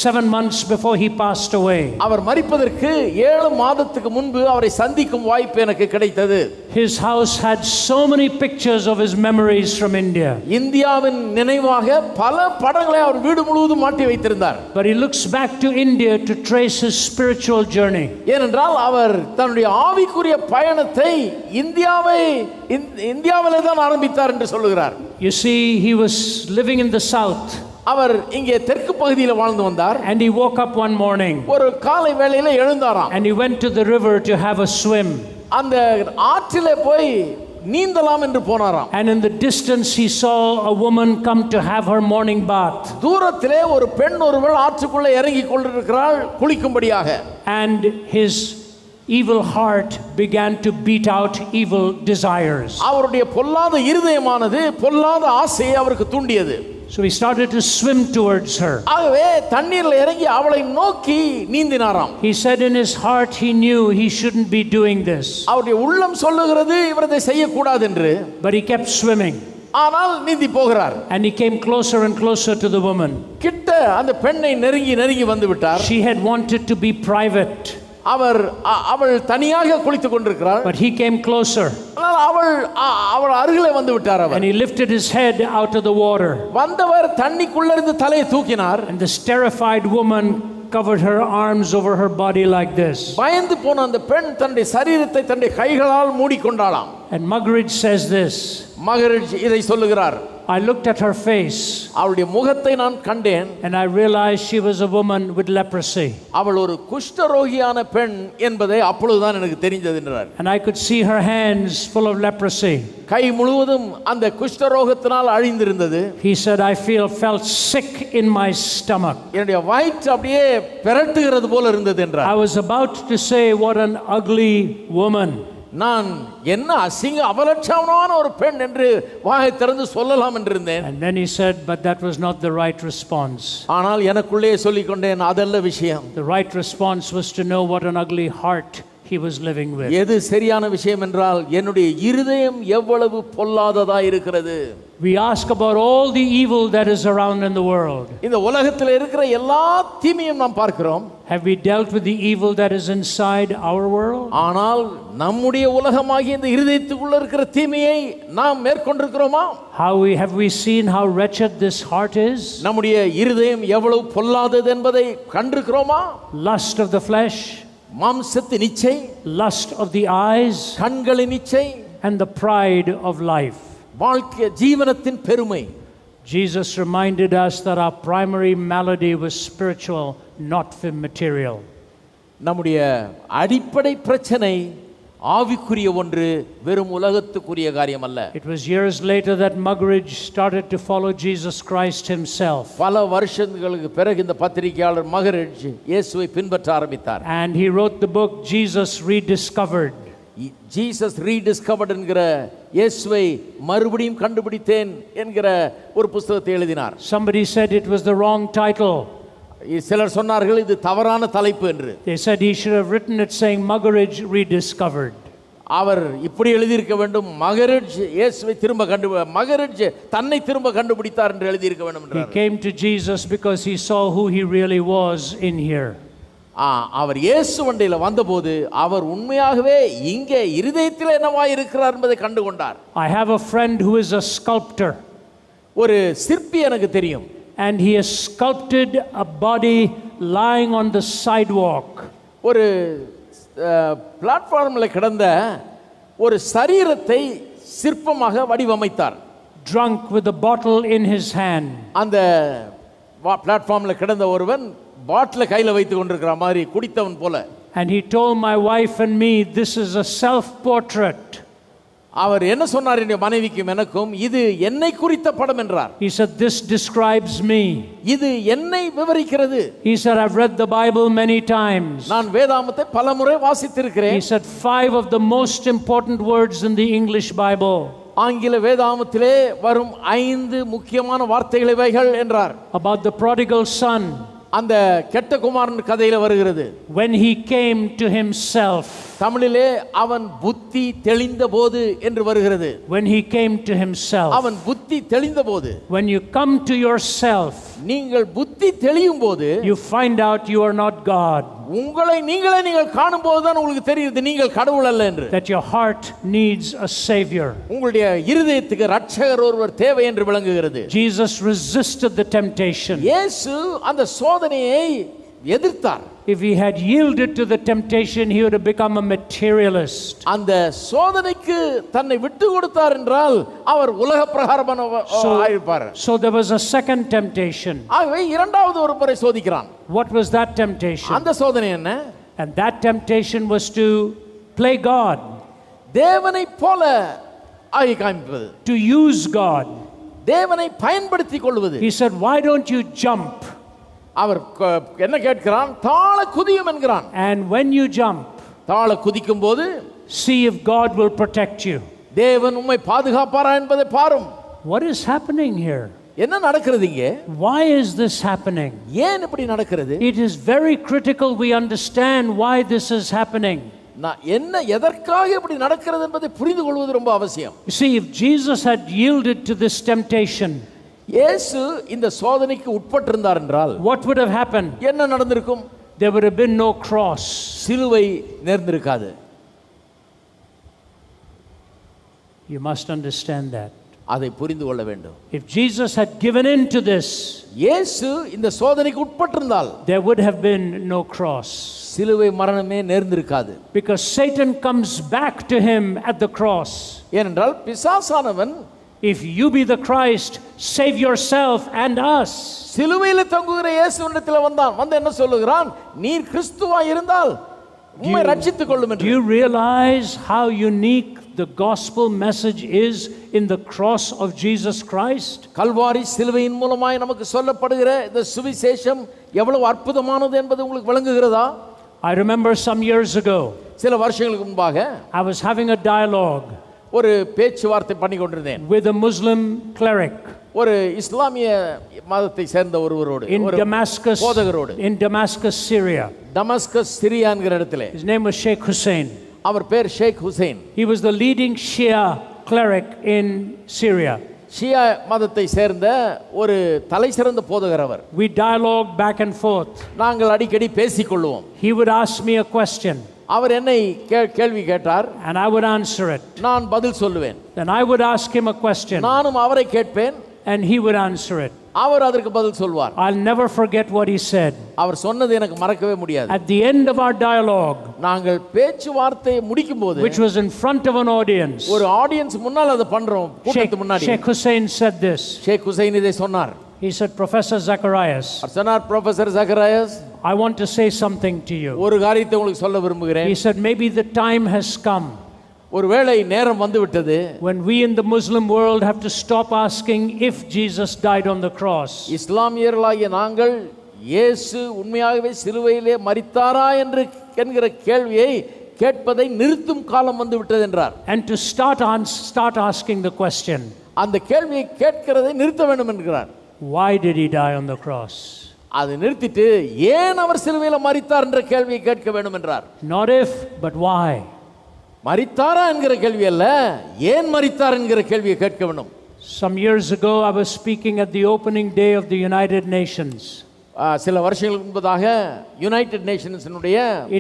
S1: 7 months before he passed away.
S2: அவர் மரிப்பதற்கு 7 மாதத்துக்கு முன்பு அவரை சந்திக்கும் வாய்ப்பு எனக்கு கிடைத்தது.
S1: His house had so many pictures of his memories from India.
S2: இந்தியாவின் நினைவாக பல படங்களை அவர் வீடு முழுவதும் மாட்டி வைத்திருந்தார்.
S1: But he looks back to India to trace his spiritual journey.
S2: ஏனென்றால் அவர் தன்னுடைய ஆவிக்குரிய பயணத்தை இந்தியாவிலே தான் ஆரம்பித்தார் என்று சொல்லுகிறார்.
S1: You see, he was living in the south.
S2: அவர் இங்கே தெற்கு பகுதியில் வாழ்ந்து வந்தார்.
S1: And he woke up one morning.
S2: ஒரு காலை வேளையில எழுந்தாராம்.
S1: And he went to the river to have a swim.
S2: அந்த ஆற்றிலே போய் நீந்தலாம் என்று போனாராம்.
S1: And in the distance he saw a woman come to have her morning bath.
S2: தூரத்திலே ஒரு பெண் ஒருவள் ஆற்றுக்குள்ளே இறங்கி கொண்டிருக்கிறாள் குளிக்கும்படியாக. And
S1: his evil heart began to beat out evil desires.
S2: அவருடைய பொல்லாத இருதயமானது பொல்லாத ஆசையை அவருக்கு தூண்டியது.
S1: So he started to swim towards her.
S2: ஆகவே தண்ணீரில் இறங்கி அவளை நோக்கி நீந்தினாராம்.
S1: He said in his heart he knew he shouldn't be doing this.
S2: அவருடைய உள்ளம் சொல்லுகிறது இவர் இதை செய்யக்கூடாது என்று.
S1: But he kept swimming.
S2: ஆனால் நீந்தி போகிறார்.
S1: And he came closer and closer to the woman.
S2: கிட்ட அந்த பெண்ணை நெருங்கி நெருங்கி வந்து விட்டார்.
S1: She had wanted to be private.
S2: அவள் தனியாக குளித்துக் கொண்டிருக்கிறாள்.
S1: But he came closer.
S2: அவள் அருகிலே வந்து விட்டார் அவர்.
S1: And he lifted his head out of the water.
S2: வந்தவர் தண்ணிக்குள்ள இருந்து தலையை தூக்கினார்.
S1: And this terrified woman covered her arms over her body like this.
S2: பயந்து போன அந்த பெண் தன்னுடைய சரீரத்தை தன்னுடைய கைகளால் மூடிக்கொண்டாளாம்.
S1: And Muggeridge says this.
S2: மகரிட்ஜ் இதை சொல்லுகிறார்.
S1: I looked at her face.
S2: அவளுடைய முகத்தை நான் கண்டேன்.
S1: And I realized she was a woman with leprosy.
S2: அவள் ஒரு குஷ்டரோகியான பெண் என்பதை அப்பொழுதுதான் எனக்கு தெரிந்தது என்றார்.
S1: And I could see her hands full of leprosy.
S2: கை முழுவதும் அந்த குஷ்டரோகத்தினால் அழிந்திருந்தது.
S1: He said I felt sick in my stomach.
S2: என்னுடைய வயிற்று அப்படியே பெரட்டுகிறது போல இருந்தது என்றார்.
S1: I was about to say what an ugly woman.
S2: நான் என்ன அசிங்க அவலட்சணமான ஒரு பெண் என்று வாயை திறந்து சொல்லலாம் என்று இருந்தேன்.
S1: And then he said, but that was not the right response.
S2: ஆனால் எனக்குள்ளே சொல்லிக் கொண்டேன், அதல்ல விஷயம்.
S1: The right response was to know what an ugly heart he was living with.
S2: எது சரியான விஷயம் என்றால் என்னுடைய இருதயம் எவ்வளவு பொல்லாததா இருக்கிறது.
S1: We ask about all the evil that is around in the world.
S2: இந்த உலகத்தில் இருக்கிற எல்லா தீமையும் நாம் பார்க்கிறோம்.
S1: Have we dealt with the evil that is inside our world?
S2: ஆனால் நம்முடைய உலகமாகிய இந்த இருதயத்துக்குள்ள இருக்கிற தீமையை நாம் மேற்கொண்டிருக்கிறோமா?
S1: Have we seen how wretched this heart is?
S2: நம்முடைய இருதயம் எவ்வளவு பொல்லாதது என்பதை கண்டிருக்கிறோமா?
S1: Lust of the flesh,
S2: மாம்சத்தின் இச்சை,
S1: lust of the eyes,
S2: கண்களின் இச்சை,
S1: and the pride of life.
S2: வாழ்க்கை ஜீவனத்தின் பெருமை.
S1: Jesus reminded us that our primary malady was spiritual, not material.
S2: நம்முடைய அடிப்படை பிரச்சனை ஆவிக்குரிய ஒன்று, வெறும் உலகத்துக்குரிய காரியம் அல்ல.
S1: It was years later that Muggeridge started to follow Jesus Christ himself.
S2: பல வருஷங்களுக்கு பிறகு இந்த பத்திரிகையாளர் மகரிட்ஜ் இயேசுவை பின்பற்ற ஆரம்பித்தார்.
S1: And he wrote the book Jesus Rediscovered.
S2: Jesus rediscovered என்கிற இயேசுவை மறுபடியும் கண்டுபிடித்தேன் என்கிற ஒரு புத்தகத்தை எழுதினார்.
S1: Somebody said it was the wrong title.
S2: சிலர் சொன்னார்கள் இது தவறான தலைப்பு என்று.
S1: They said he should have written it saying Muggeridge Rediscovered.
S2: அவர் இப்படி எழுதியிருக்க வேண்டும், மகரிட்ஜ் இயேசுவை மகரிட்ஜ் தன்னை திரும்ப கண்டுபிடித்தார் என்று எழுதியிருக்க வேண்டும் என்றார்.
S1: He came to Jesus because he saw who he really was in here.
S2: அவர் இயேசு வண்டியில வந்தபோது அவர் உண்மையாகவே இங்கே இருதயத்தில் என்னவா இருக்கிறார் என்பதை கண்டுகொண்டார்.
S1: I have a friend who is a sculptor.
S2: ஒரு சிற்பி எனக்கு தெரியும்.
S1: And he has sculpted a body lying on the sidewalk.
S2: ஒரு பிளாட்ஃபார்ம்ல கிடந்த ஒரு சரீரத்தை சிற்பமாக வடிவமைத்தார்.
S1: Drunk with a bottle in his hand.
S2: அந்த பிளாட்ஃபார்ம்ல கிடந்த ஒருவன் பாட்டில கையில வைத்து கொண்டிருக்கிற மாதிரி குடித்தவன் போல.
S1: And he told my wife and me this is a self portrait.
S2: அவர் என்ன சொன்னார், என் மனைவிக்கும் எனக்கும், இது என்னை குறித்த படம் என்றார்.
S1: He said this describes me.
S2: இது என்னை விவரிக்கிறது.
S1: He said I've read the Bible many times.
S2: நான் வேதாகமத்தை பலமுறை வாசித்திருக்கிறேன்.
S1: He said 5 of the most important words in the English Bible.
S2: ஆங்கில வேதாகமத்திலே வரும் 5 முக்கியமான வார்த்தைகள் இவைகள் என்றார்.
S1: About the prodigal son.
S2: அந்த கெட்ட குமாரன் கதையில வருகிறது.
S1: When he came to himself.
S2: தமிழிலே அவன் புத்தி தெளிந்த போது என்று வருகிறது.
S1: When he came to himself.
S2: அவன் புத்தி தெளிந்த போது.
S1: When you come to yourself.
S2: நீங்கள் புத்தி தெளியும் போது
S1: you find out you are not God.
S2: உங்களை நீங்கள் காணும்போது தான் உங்களுக்கு தெரியுது நீங்கள் கடவுள் அல்ல என்று.
S1: That your heart needs a savior.
S2: உங்களுடைய இருதயத்துக்கு இரட்சகர் ஒருவர் தேவை என்று விளங்குகிறது.
S1: Jesus resisted the temptation.
S2: இயேசு அந்த சோதனையை எதிர்த்தார்.
S1: If he had yielded to the temptation he would have become a materialist.
S2: அந்த சோதனைக்கு தன்னை விட்டு கொடுத்தார் என்றால் அவர் உலக பிரகாரமான ஆயிருப்பார்.
S1: So there was a second temptation.
S2: ஆகவே இரண்டாவது ஒரு முறை சோதிக்கிறான்.
S1: What was that temptation?
S2: அந்த சோதனை என்ன?
S1: And that temptation was to play God.
S2: தேவனை போல ஆகி காண்பிப்பது.
S1: To use God.
S2: தேவனை பயன்படுத்திக் கொள்வது.
S1: He said why don't you jump?
S2: அவர் என்ன கேட்கிறான்? தாள குதியும் என்கிறான்.
S1: And when you jump,
S2: தாள குதிக்கும் போது
S1: see if God will protect you.
S2: தேவன் உம்மை பாதுகாப்பாரா என்பதை பாரும்.
S1: What is happening here?
S2: என்ன நடக்கிறது இங்கே?
S1: Why is this happening?
S2: ஏன் இப்படி நடக்கிறது?
S1: It is very critical we understand why this is happening.
S2: என்ன எதற்காக இப்படி நடக்கிறது என்பதை புரிந்து கொள்வது ரொம்ப அவசியம்.
S1: You see, if Jesus had yielded to this temptation,
S2: இயேசு இந்த சோதனைக்கு உட்பட்டிருந்தார் என்றால்
S1: what would have happened?
S2: என்ன நடந்திருக்கும்?
S1: there would have been no cross.
S2: சிலுவை நேர்ந்திருக்காது.
S1: You must understand that.
S2: அதை புரிந்து கொள்ள வேண்டும்.
S1: If Jesus had given in to this,
S2: இயேசு இந்த சோதனைக்கு உட்பட்டிருந்தால்
S1: there would have been no cross.
S2: சிலுவை மரணமே நேர்ந்திருக்காது.
S1: Because Satan comes back to him at the cross.
S2: ஏனென்றால் பிசாசானவன்,
S1: if you be the Christ, save yourself and us.
S2: சிலுவையில் தொங்குகிற இயேசுவிடத்தில் வந்தான். வந்து என்ன சொல்லுகிறான்? நீர் கிறிஸ்துவாய் இருந்தால் உம்மை ரட்சித்துக் கொள்ளும் என்று.
S1: Do you realize how unique the gospel message is in the cross of Jesus Christ?
S2: Kalvari சிலுவையின் மூலமாய் நமக்கு சொல்லப்படுகிற இந்த சுவிசேஷம் எவ்வளவு அற்புதமானது என்பது உங்களுக்கு விளங்குகிறதா?
S1: I remember some years ago,
S2: சில வருஷங்களுக்கு முன்பாக
S1: I was having a dialogue
S2: ஒரு பேச்சுவார்த்தை பண்ணி கொண்டிருந்தேன்
S1: with a Muslim cleric
S2: ஒரு இஸ்லாமிய மதத்தை சேர்ந்த ஒருவரோடு,
S1: in Damascus,
S2: போதகரோடு.
S1: in Damascus, Syria.
S2: Damascus Syria என்கிற இடத்திலே.
S1: His name was Sheikh Hussein.
S2: அவர் பேர் ஷேக் Hussain.
S1: He was the leading Shia cleric in Syria.
S2: ஷியா மதத்தை சேர்ந்த ஒரு தலைசிறந்த போதகர் அவர்.
S1: We dialogued back and forth.
S2: நாங்கள் அடிக்கடி பேசிக்கொள்வோம்.
S1: He would ask me a question,
S2: அவர் என்னை கேள்வி கேட்டார்,
S1: and I would answer it.
S2: நான் பதில் சொல்லுவேன்.
S1: Then I would ask him a question,
S2: நானும் அவரை கேட்பேன்,
S1: and he would answer it.
S2: அவர் அதற்கு பதில் சொல்வார்.
S1: I'll never forget what he said.
S2: அவர் சொன்னது எனக்கு மறக்கவே முடியாது.
S1: At the end of our dialogue,
S2: நாங்கள் பேச்சுவார்த்தையை முடிக்கும்போது,
S1: which was in front of an audience,
S2: ஒரு ஆடியன்ஸ் முன்னால் அதை பண்றோம், கூட்டத்துக்கு முன்னாடி.
S1: Sheikh Hussein said this.
S2: ஷேக் ஹுசைன் இதை சொன்னார்.
S1: He said, Professor Zacharias,
S2: சொன்னார், professor ஜக்கராயஸ்,
S1: I want to say something to you.
S2: ஒரு காரியத்தை உங்களுக்கு சொல்ல விரும்புகிறேன்.
S1: He said, maybe the time has come
S2: ஒருவேளை நேரம் வந்து விட்டது,
S1: when we in the Muslim world have to stop asking if Jesus died on the cross.
S2: இஸ்லாமியர்களாகிய நாங்கள் இயேசு உண்மையாகவே சிலுவையிலே மரித்தாரா என்று என்கிற கேள்வியை கேட்பதை நிறுத்தும் காலம் வந்து விட்டது என்றார்.
S1: And to start asking the question,
S2: அந்த கேள்வியை கேட்கிறதை நிறுத்த வேண்டும் என்கிறார்.
S1: why did he die on the cross?
S2: அதை நிறுத்திட்டு ஏன் அவர் சிலுவையில் மரித்தார் என்ற கேள்வியை கேட்க வேண்டும் என்றார்.
S1: Not if, but why.
S2: மரித்தாரா என்கிற கேள்வி அல்ல, ஏன் மரித்தார் என்கிற கேள்வியை கேட்க வேண்டும்.
S1: Some years ago I was speaking at the opening day of the United Nations.
S2: சில வருஷங்களுக்கு முன்பதாக யுனைடெட் நேஷன்ஸினுடைய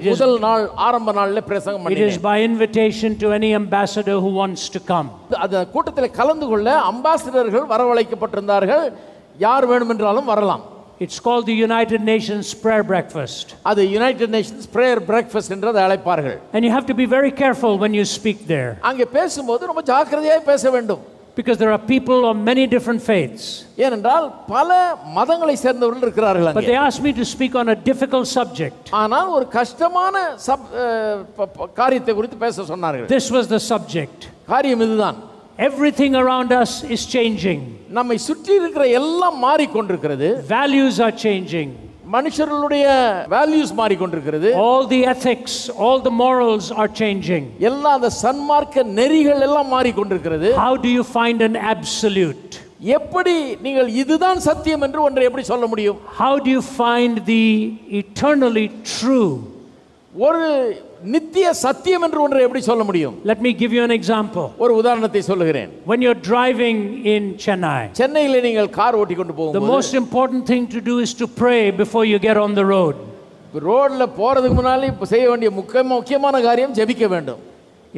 S2: முதல் நாள் ஆரம்ப நாளில் பிரசங்கம்
S1: பண்ணினேன். It is by invitation to any ambassador who wants to come.
S2: அந்த கூட்டத்தில் கலந்து கொள்ள அம்பாசிடர்கள் வரவழைக்கப்பட்டிருந்தார்கள். யார் வேண்டுமென்றாலும் வரலாம்.
S1: It's called the United Nations Prayer Breakfast.
S2: அது United Nations Prayer Breakfast என்று அழைப்பார்கள்.
S1: And you have to be very careful when you speak there.
S2: அங்கே பேசும்போது ரொம்ப ஜாக்கிரதையாய் பேச வேண்டும்.
S1: Because there are people of many different faiths.
S2: ஏனென்றால் பல மதங்களை சேர்ந்தவர்கள் இருக்கிறார்கள் அங்கே.
S1: But they asked me to speak on a difficult subject.
S2: ஆனால் ஒரு கஷ்டமான காரியத்தை குறித்து பேச சொன்னார்கள்.
S1: This was the subject.
S2: காரியம் இதுதான்.
S1: Everything around us is changing.
S2: நம்மை சுற்றி இருக்கிற எல்லாம் மாறிக்கொண்டிருக்கிறது.
S1: Values are changing.
S2: மனுஷர்களுடைய வேல்யூஸ் மாறிக்கொண்டிருக்கிறது.
S1: All the ethics, all the morals are changing.
S2: எல்லா அந்த சன்மார்க்க நெறிகள் எல்லாம் மாறிக்கொண்டிருக்கிறது.
S1: How do you find an absolute?
S2: எப்படி நீங்கள் இதுதான் சத்தியம் என்று ஒன்றை எப்படி சொல்ல முடியும்?
S1: How do you find the eternally true?
S2: ஒரு நித்திய சத்தியம் என்று ஒன்றை எப்படி சொல்ல முடியும்?
S1: Let me give you an example.
S2: ஒரு உதாரணத்தை சொல்லுகிறேன்.
S1: When you're driving in Chennai,
S2: சென்னையிலே நீங்கள் கார் ஓட்டி கொண்டு போகும்போது,
S1: the most important thing to do is to pray before you get on the road.
S2: ரோட்ல போறதுக்கு முன்னாடி செய்ய வேண்டிய முக்கியமான காரியம் ஜெபிக்க வேண்டும்.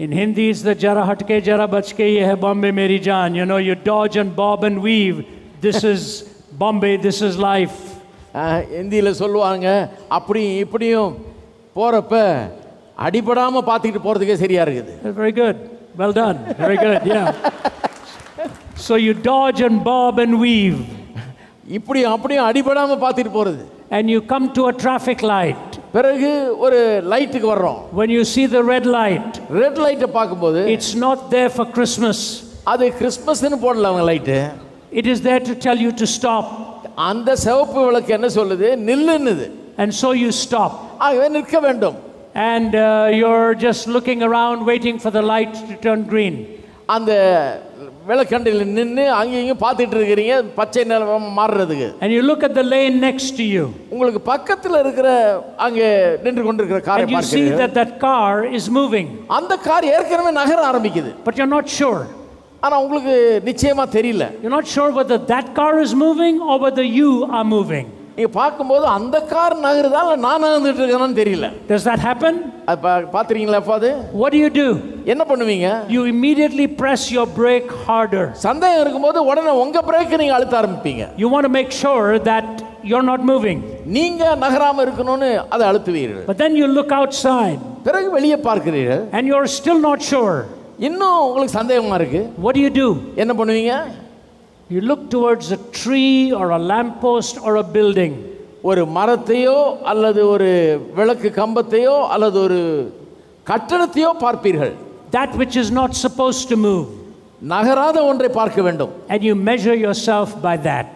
S1: In Hindi it's the jara hatke jara bachke ye hai Bombay meri jaan. You know, you dodge and bob and weave. This is Bombay, this is life.
S2: ஹிந்தியில சொல்லுவாங்க, அப்படி இப்படியும் போறப்ப அடிபடாம பாத்துக்கிட்டு போறதுக்கே சரியா இருக்குது.
S1: Very good. Well done. Very good. Yeah. So you dodge and bob and weave.
S2: இப்படி அப்படியும் அடிபடாம பாத்துட்டு போறது.
S1: And you come to a traffic light.
S2: பிறகு ஒரு லைட்டுக்கு வர்றோம்.
S1: When you see the red light,
S2: red லைட்டை பாக்கும்போது,
S1: it's not there for Christmas.
S2: அது கிறிஸ்மஸ்னு போடல அவங்க light.
S1: It is there to tell you to stop.
S2: அந்த சிவப்பு விளக்கு என்ன சொல்லுது? நில்லுன்னுது.
S1: And so you stop.
S2: ஆகவே நிற்க வேண்டும்.
S1: And you're just looking around waiting for the light to turn green.
S2: அந்த விளக்கண்டில் நின்னு அங்கேயும் பார்த்துட்டு இருக்கீங்க பச்சை நிறம் மாறுறதுக்கு. And you look at the lane next to you. உங்களுக்கு பக்கத்துல இருக்கிற அங்கே நின்று கொண்டிருக்கிற காரை பார்க்கிறீங்க.
S1: And you see that that car is moving.
S2: அந்த கார் ஏற்கனவே நகர ஆரம்பிக்குது.
S1: But you're not sure.
S2: ஆனா உங்களுக்கு நிச்சயமா தெரியல.
S1: You're not sure whether that car is moving or whether you are moving.
S2: நீங்க பார்க்கும்போது அந்த கார் நகருதா இல்ல நான் நகர்ந்துட்டு இருக்கேன்னு தெரியல.
S1: Does that happen?
S2: பாத்துறீங்களா அது?
S1: What do?
S2: என்ன பண்ணுவீங்க?
S1: You immediately press your brake harder.
S2: சந்தேகம் இருக்கும்போது உடனே உங்க பிரேக்கை நீங்க அழுத்த ஆரம்பிப்பீங்க.
S1: You want to make sure that you're not moving.
S2: நீங்க நகராம இருக்கணும்னு அதை அழுத்துவீர்கள்.
S1: But then you look outside.
S2: பிறகு வெளியே பார்க்கிறீர்கள்.
S1: And you're still not sure.
S2: இன்னும் உங்களுக்கு சந்தேகமா இருக்கு.
S1: What do?
S2: என்ன பண்ணுவீங்க? You
S1: look towards a tree or a lamppost or a building.
S2: ஒரு மரத்தையோ அல்லது ஒரு விளக்கு கம்பத்தையோ அல்லது ஒரு கட்டடத்தையோ பார்ப்பீர்கள்.
S1: That which is not supposed to move.
S2: நகராத ஒன்றை பார்க்க வேண்டும்.
S1: And you measure yourself by that.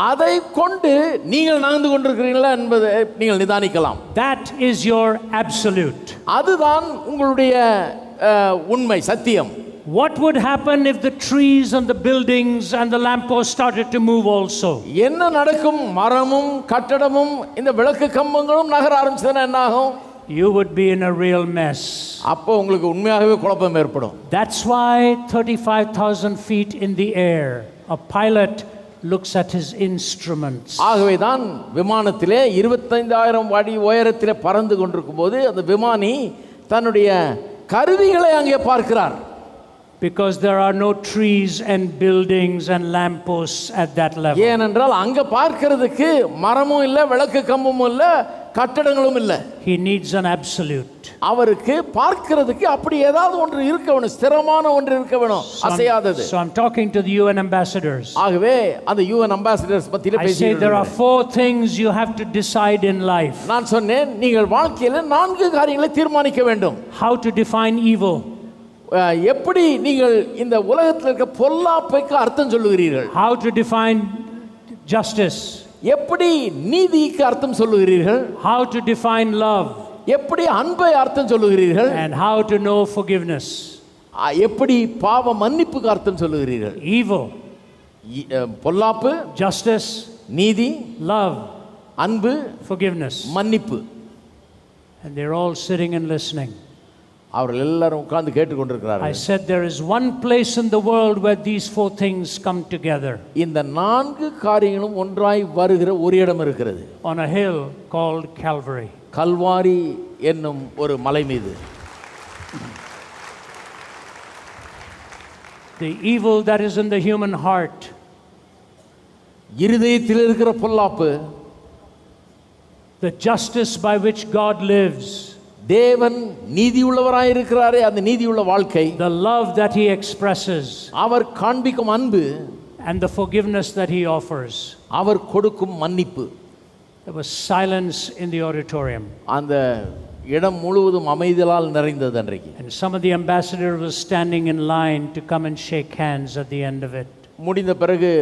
S2: அதை கொண்டு நீங்கள் நகர்ந்து கொண்டிருக்கிறீர்களா என்பதை நீங்கள் நிதானிக்கலாம்.
S1: That is your absolute.
S2: அதுதான் உங்களுடைய உண்மை, சத்தியம்.
S1: What would happen if the trees and the buildings and the lampposts started to move also?
S2: என்ன நடக்கும்? மரமும் கட்டடமும் இந்த விளக்கு கம்பங்களும் நகர ஆரம்பிச்சதுன்னா என்ன ஆகும்?
S1: You would be in a real mess.
S2: அப்போ உங்களுக்கு உண்மையாகவே குழப்பம் ஏற்படும்.
S1: That's why 35,000 feet in the air, a pilot looks at his instruments.
S2: ஆகவே தான் விமானத்திலே 25,000 அடி உயரத்திலே பறந்து கொண்டிருக்கும் போது அந்த விமானி தன்னுடைய கருவிகளை அங்கே பார்க்கிறார்.
S1: Because there are no trees and buildings and lampposts at that level.
S2: ஏனென்றால் அங்க பார்க்கிறதுக்கு மரமும் இல்ல, விளக்கு கம்பமும் இல்ல, கட்டடங்களும் இல்ல.
S1: He needs an absolute.
S2: அவருக்கு பார்க்கிறதுக்கு அப்படி ஏதாவது ஒன்று இருக்க வேணும், ஸ்திரமான ஒன்று இருக்க வேணும், அசையாதது.
S1: So I'm talking to the UN ambassadors.
S2: ஆகவே அந்த UN ambassadors பத்தியில பேசுகிறேன்.
S1: I say there are 4 things you have to decide in life.
S2: நான் சொன்னேன் நீங்கள் வாழ்க்கையில 4 காரியங்களை தீர்மானிக்க வேண்டும்.
S1: How to define evil.
S2: எப்படி நீங்கள் இந்த உலகத்தில் இருக்க பொல்லாப்புக்கு அர்த்தம் சொல்லுகிறீர்கள்?
S1: How to define justice.
S2: எப்படி நீதிக்கு அர்த்தம் சொல்லுகிறீர்கள்?
S1: How to define love.
S2: எப்படி அன்பை அர்த்தம் சொல்லுகிறீர்கள்?
S1: And how to know forgiveness.
S2: எப்படி பாவ மன்னிப்புக்கு அர்த்தம் சொல்லுகிறீர்கள்?
S1: Evil.
S2: பொல்லாப்பு,
S1: justice,
S2: நீதி,
S1: love,
S2: அன்பு,
S1: forgiveness,
S2: மன்னிப்பு.
S1: And they're all sitting and listening.
S2: அவர்கள் எல்லாரும் உட்கார்ந்து கேட்டுக்கொண்டிருக்கிறார்கள்.
S1: I said there is one place in the world where these 4 things come together.
S2: இந்த 4 காரியங்களும் ஒன்றாய் வருகிற ஒரு இடம் இருக்கிறது.
S1: On a hill called Calvary.
S2: Kalvari என்னும் ஒரு மலை மீது.
S1: The evil that is in the human heart.
S2: இருதயத்தில் இருக்கிற பொல்லாப்பு.
S1: The justice by which God lives.
S2: தேவன் நீதியுள்ளவராய் இருக்கிறாரே அந்த நீதியுள்ள வாழ்க்கை.
S1: The love that he expresses.
S2: அவர் காண்பிக்கும் அன்பு.
S1: And the forgiveness that he offers.
S2: அவர் கொடுக்கும் மன்னிப்பு.
S1: There was silence in the auditorium.
S2: அந்த இடம் முழுவதும் அமைதியால் நிறைந்தது அன்றைக்கு.
S1: And some of the ambassadors were standing in line to come and shake hands at the end of it.
S2: முடிந்த பிறகு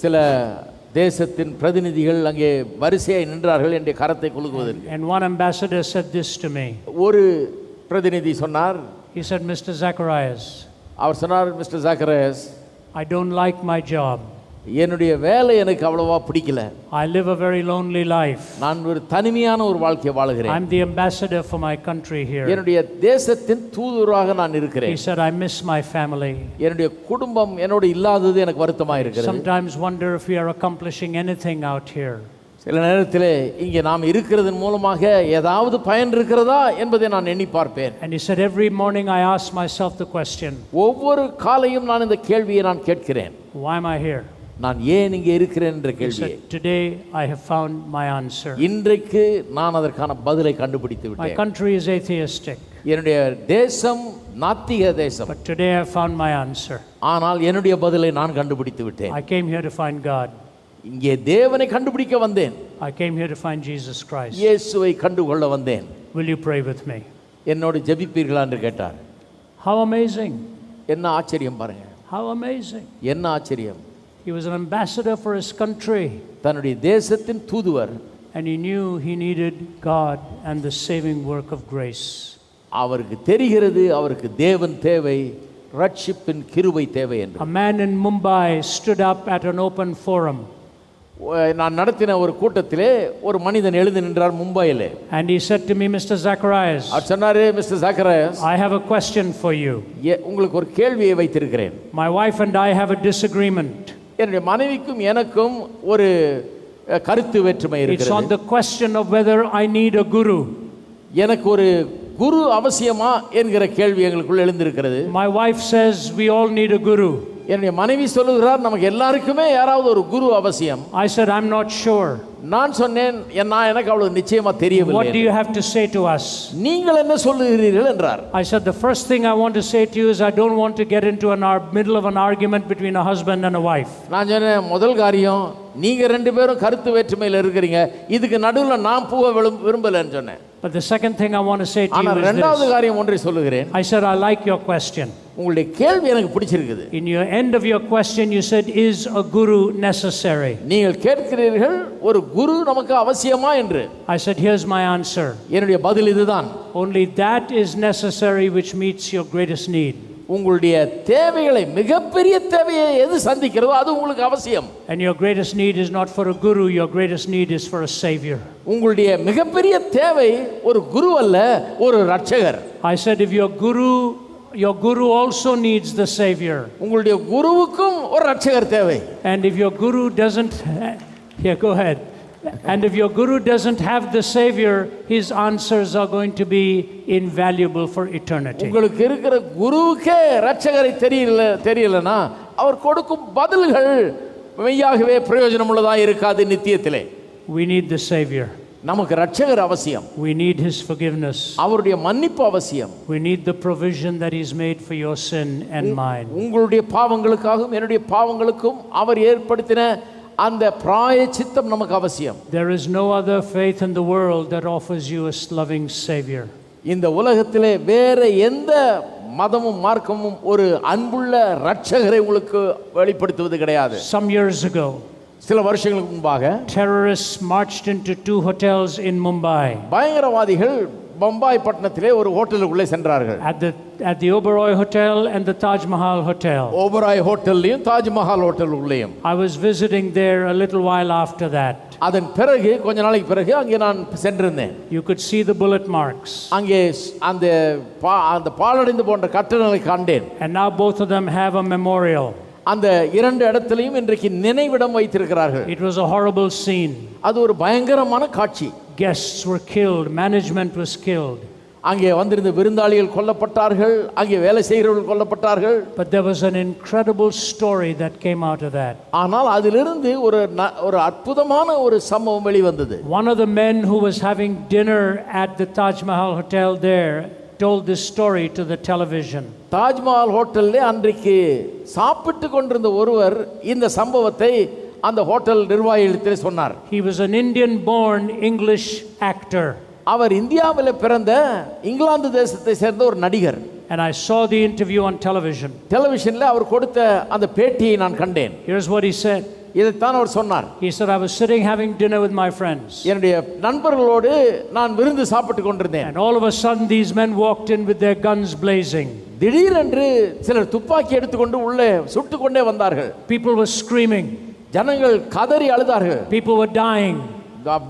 S2: சில தேசத்தின் பிரதிநிதிகள் அங்கே வரிசையாய் நின்றார்கள் என்னுடைய கரத்தை குலுக்குவதற்கு.
S1: And one ambassador said this to me.
S2: ஒரு பிரதிநிதி சொன்னார்.
S1: He said, Mr. Zacharias.
S2: அவர் சொன்னார், Mr. Zacharias,
S1: I don't like my job.
S2: என்னுடைய வேலை எனக்கு அவ்வளவா பிடிக்கல.
S1: I live a very lonely life.
S2: நான் ஒரு தனிமையான ஒரு வாழ்க்கை வாழுகிறேன்.
S1: I'm the ambassador for my country here.
S2: என்னுடைய தேசத்தின் தூதுவராக நான் இருக்கிறேன்.
S1: He said, I miss my family.
S2: என்னுடைய குடும்பம் என்னோடு இல்லாதது எனக்கு வருத்தமா இருக்கிறது.
S1: Sometimes wonder if we are accomplishing anything out here.
S2: சில நேரத்திலே இங்கே நாம் இருக்கிறதன் மூலமாக ஏதாவது பயன் இருக்கிறதா என்பதை நான் எண்ணி பார்ப்பேன்.
S1: And he said, every morning I ask myself the question.
S2: ஒவ்வொரு காலையும் நான் இந்த கேள்வியை நான் கேட்கிறேன்.
S1: Why am I here?
S2: நான் ஏன் இங்கே இருக்கிறேன் என்ற கேள்வியை.
S1: Today I have found my answer.
S2: இன்றைக்கு நான் அதற்கான பதிலை கண்டுபிடித்து விட்டேன்.
S1: My country is atheistic.
S2: என்னுடைய தேசம் நாத்திக தேசம்.
S1: But today I found my answer.
S2: ஆனால் என்னுடைய பதிலை நான் கண்டுபிடித்து விட்டேன்.
S1: I came here to find God.
S2: இங்கே தேவனை கண்டுபிடிக்க வந்தேன்.
S1: I came here to find Jesus Christ.
S2: இயேசுவை கண்டுகொள்ள வந்தேன்.
S1: Will you pray with me?
S2: என்னோடு ஜெபிப்பீர்களா என்று கேட்டார்.
S1: How amazing.
S2: என்ன ஆச்சரியம் பாருங்க.
S1: How amazing.
S2: என்ன ஆச்சரியம்.
S1: He was an ambassador for his country.
S2: தன்னுடைய தேசத்தின் தூதுவர்.
S1: And he knew he needed God and the saving work of grace.
S2: அவருக்கு தெரிகிறது அவருக்கு தேவன் தேவை, ரட்சிப்பின் கிருபை தேவை என்று.
S1: A man in Mumbai stood up at an open forum.
S2: நான் நடத்தின ஒரு கூட்டத்திலே ஒரு மனிதன் எழுந்து நின்றார் மும்பையிலே.
S1: And he said to me, Mr. Zacharias,
S2: அவர் சொன்னார், Mr. Zacharias,
S1: I have a question for you.
S2: உங்களுக்கு ஒரு கேள்வியை வைத்திருக்கிறேன்.
S1: My wife and I have a disagreement.
S2: என்னுடைய மனைவிக்கும் எனக்கும் ஒரு கருத்து வேற்றுமை
S1: It's on
S2: இருக்கிறது.
S1: the question of whether I need a guru.
S2: எனக்கு ஒரு குரு அவசியமா என்கிற கேள்வி எங்களுக்குள்ள எழுந்திருக்கிறது.
S1: My wife says we all need a guru.
S2: என்னுடைய மனைவி சொல்லுகிறார் நமக்கு எல்லாருக்குமே யாராவது ஒரு குரு அவசியம்.
S1: I said I'm not sure.
S2: நான் சொன்னேன் எனக்கு அவ்வளவு நிச்சயமா தெரியவில்லை.
S1: What do you have to say to us?
S2: நீங்கள் என்ன சொல்லுகிறீர்கள் என்றார்.
S1: I said the first thing I want to say to you is I don't want to get into middle of an argument between a husband and a wife.
S2: நான் சொன்னேன் முதல் காரியம் நீங்க ரெண்டு பேரும் கருத்து வேற்றுமையில இருக்கிறீங்க, இதுக்கு நடுவுல நான் பூவ விரும்பலன்னு சொன்னேன்.
S1: But the second thing I want to say to you is
S2: இரண்டாவது காரியம் ஒன்றை சொல்லுகிறேன்.
S1: I said I like your question.
S2: உங்களுடைய கேள்வி எனக்கு பிடிச்சிருக்குது.
S1: In your end of your question you said is a guru necessary?
S2: நீங்கள் கேட்கிறீர்கள் ஒரு குரு நமக்கு அவசியமா என்று.
S1: I said here's my answer.
S2: என்னுடைய பதில் இதுதான்.
S1: Only that is necessary which meets your greatest need.
S2: உங்களுடைய தேவைகளை மிகப்பெரிய தேவையை எது சந்திக்கிறதோ அது உங்களுக்கு அவசியம்.
S1: And your greatest need is not for a guru, your greatest need is for a savior.
S2: உங்களுடைய மிகப்பெரிய தேவை ஒரு குரு அல்ல, ஒரு ரட்சகர்.
S1: I said if your guru also needs the savior.
S2: உங்களுடைய குருவுக்கும் ஒரு ரட்சகர் தேவை.
S1: And if your guru doesn't go ahead. And if your guru doesn't have the savior, his answers are going to be invaluable for eternity.
S2: உங்களுக்கு இருக்கிற குருவுக்கே ரட்சகரை தெரியலனா அவர் கொடுக்கும் பதில்கள் மெய்யாகவே பிரயோஜனமுள்ளதா இருக்காது நித்தியத்திலே.
S1: We need the savior.
S2: நமக்கு ரட்சகர் அவசியம்.
S1: We need his forgiveness.
S2: அவருடைய மன்னிப்பு அவசியம்.
S1: We need the provision that he's made for your sin and mine.
S2: உங்களுடைய பாவங்களுக்காகவும் என்னுடைய பாவங்களுக்கும் அவர் ஏற்படுத்தின அந்த பிராயச்சித்தம் நமக்கு அவசியம்.
S1: There is no other faith in the world that offers you a loving savior.
S2: இந்த உலகத்திலே வேற எந்த மதமும் மார்க்கமும் ஒரு அன்புள்ள ரட்சகரை உங்களுக்கு வெளிப்படுத்துவது கிடையாது.
S1: Some years ago,
S2: சில வருஷங்களுக்கு முன்பாக
S1: terrorists marched into 2 hotels in Mumbai.
S2: பயங்கரவாதிகள் பம்பாய் பட்டணத்திலே ஒரு ஹோட்டலுக்குள்ளே சென்றார்கள்.
S1: At the Oberoi Hotel and the Taj Mahal Hotel.
S2: Oberoi ஹோட்டல்லையும் Taj Mahal ஹோட்டலுக்குள்ளேயும்.
S1: I was visiting there a little while after that.
S2: அதன் பிறகு கொஞ்ச நாளைக்கு பிறகு அங்கே நான் சென்றிருந்தேன்.
S1: You could see the bullet marks.
S2: அங்கே அந்த பாழடைந்து போன்ற கட்டடங்களை கண்டேன்.
S1: And now both of them have a memorial.
S2: அந்த இரண்டு இடத்திலையும் இன்றைக்கு நினைவிடம் வைத்திருக்கிறார்கள்.
S1: It was a horrible scene.
S2: அது ஒரு பயங்கரமான காட்சி.
S1: Guests were killed, management was killed.
S2: அங்கே வந்திருந்த விருந்தாளிகள் கொல்லப்பட்டார்கள், அங்கே வேலை செய்கிறவர்கள் கொல்லப்பட்டார்கள்.
S1: But there was an incredible story that came out of that.
S2: ஆனால் அதிலிருந்து ஒரு அற்புதமான ஒரு சம்பவம் வெளிவந்தது.
S1: One of the men who was having dinner at the Taj Mahal Hotel there told this story to the television. Taj Mahal ஹோட்டல்ல அன்றைக்கு சாப்பிட்டு கொண்டிருந்த ஒருவர் இந்த சம்பவத்தை அந்த ஹோட்டல் நிர்வாகிகளிடத்தில் சொன்னார். He was an Indian born English actor. அவர் இந்தியாவில் பிறந்த இங்கிலாந்து தேசத்தை சேர்ந்த ஒரு நடிகர். And I saw the interview on television.
S2: டெலிவிஷன்ல அவர் கொடுத்த அந்த பேட்டியை நான் கண்டேன்.
S1: Here's what he said.
S2: இதைத்தான் அவர் சொன்னார்.
S1: He said I was sitting having dinner with my friends.
S2: என்னுடைய நண்பர்களோடு நான் விருந்து சாப்பிட்டு கொண்டிருந்தேன்.
S1: And all of a sudden these men walked in with their guns blazing.
S2: திடீரென்று சிலர் துப்பாக்கி எடுத்துக்கொண்டு உள்ளே சுட்டு கொண்டே வந்தார்கள்.
S1: People were screaming.
S2: ஜனங்கள் கதறி அழுதார்கள்.
S1: People were dying.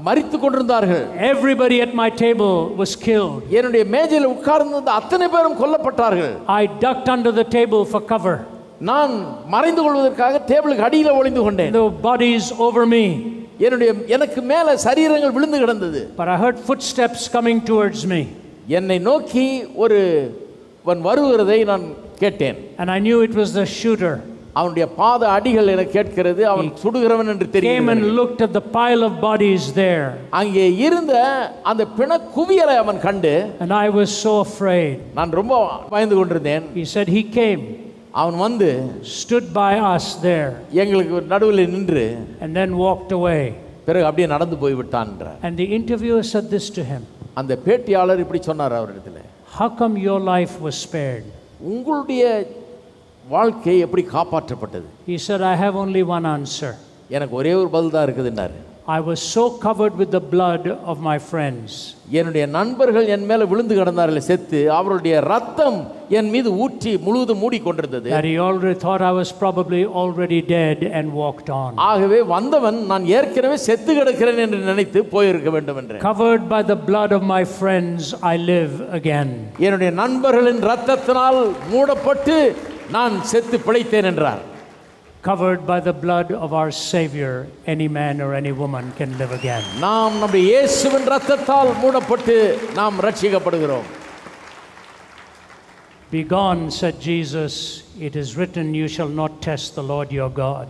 S2: மரித்து கொண்டிருந்தார்கள்.
S1: Everybody at my table was killed.
S2: என்னுடைய மேஜையில் உட்கார்ந்திருந்த அத்தனை பேரும் கொல்லப்பட்டார்கள்.
S1: I ducked under the table for cover.
S2: நான் மறைந்து கொள்வதற்காக டேபிளுக்கு அடியில ஒளிந்து கொண்டேன்.
S1: The bodies over me.
S2: எனக்கு மேல சரீரங்கள் விழுந்து கிடந்தது.
S1: But I heard footsteps coming towards me.
S2: என்னை நோக்கி ஒருவன் வருகிறதை நான் கேட்டேன்.
S1: And I knew it was the shooter.
S2: அவனுடைய பாத அடிகள் எனக்கு கேட்கிறது. அவன் சுடுகிறவன் என்று தெரியும்.
S1: Came and looked at the pile of bodies there.
S2: அங்கே இருந்த அந்த பிண குவியலை அவன் கண்டு.
S1: And I was so afraid.
S2: நான் ரொம்ப பயந்து கொண்டிருந்தேன்.
S1: He said he came.
S2: அவன் வந்து
S1: stood by us there.
S2: எங்களுக்கு நடுவில் நின்று
S1: and then walked away.
S2: பிறகு அப்படியே நடந்து போய் விட்டான்ன்றார்.
S1: And the interviewer said this to him.
S2: அந்த பேட்டியாளர் இப்படி சொன்னார் அவரிடத்தில்.
S1: How come your life was spared?
S2: உங்களுடைய வாழ்க்கை எப்படி காப்பாற்றப்பட்டது?
S1: He said I have only one answer.
S2: எனக்கு ஒரே ஒரு பதில் தான் இருக்குதுன்னாரு.
S1: I was so covered with the blood of my friends.
S2: என்னுடைய நண்பர்கள் என் மேல விழுந்து கிடந்தார்கள் செத்து, அவருடைய ரத்தம் என் மீது ஊற்றி முழுவதும் மூடி கொண்டிருந்தது.
S1: That he already thought I was probably already dead and walked on.
S2: ஆகவே வந்தவன் நான் ஏற்கனவே செத்து கிடக்கிறேன் என்று நினைத்து போயிருக்க வேண்டும் என்று.
S1: Covered by the blood of my friends I live again.
S2: என்னுடைய நண்பர்களின் ரத்தத்தினால் மூடப்பட்டு நான் செத்து பிழைத்தேன் என்றார்.
S1: covered by the blood of our Savior, any man or any woman can live again.
S2: நாம் நம்முடைய இயேசுவின் இரத்தத்தால் மூடப்பட்டு நாம் ரட்சிக்கப்படுகிறோம்.
S1: Be gone, said Jesus. It is written, you shall not test the Lord your God.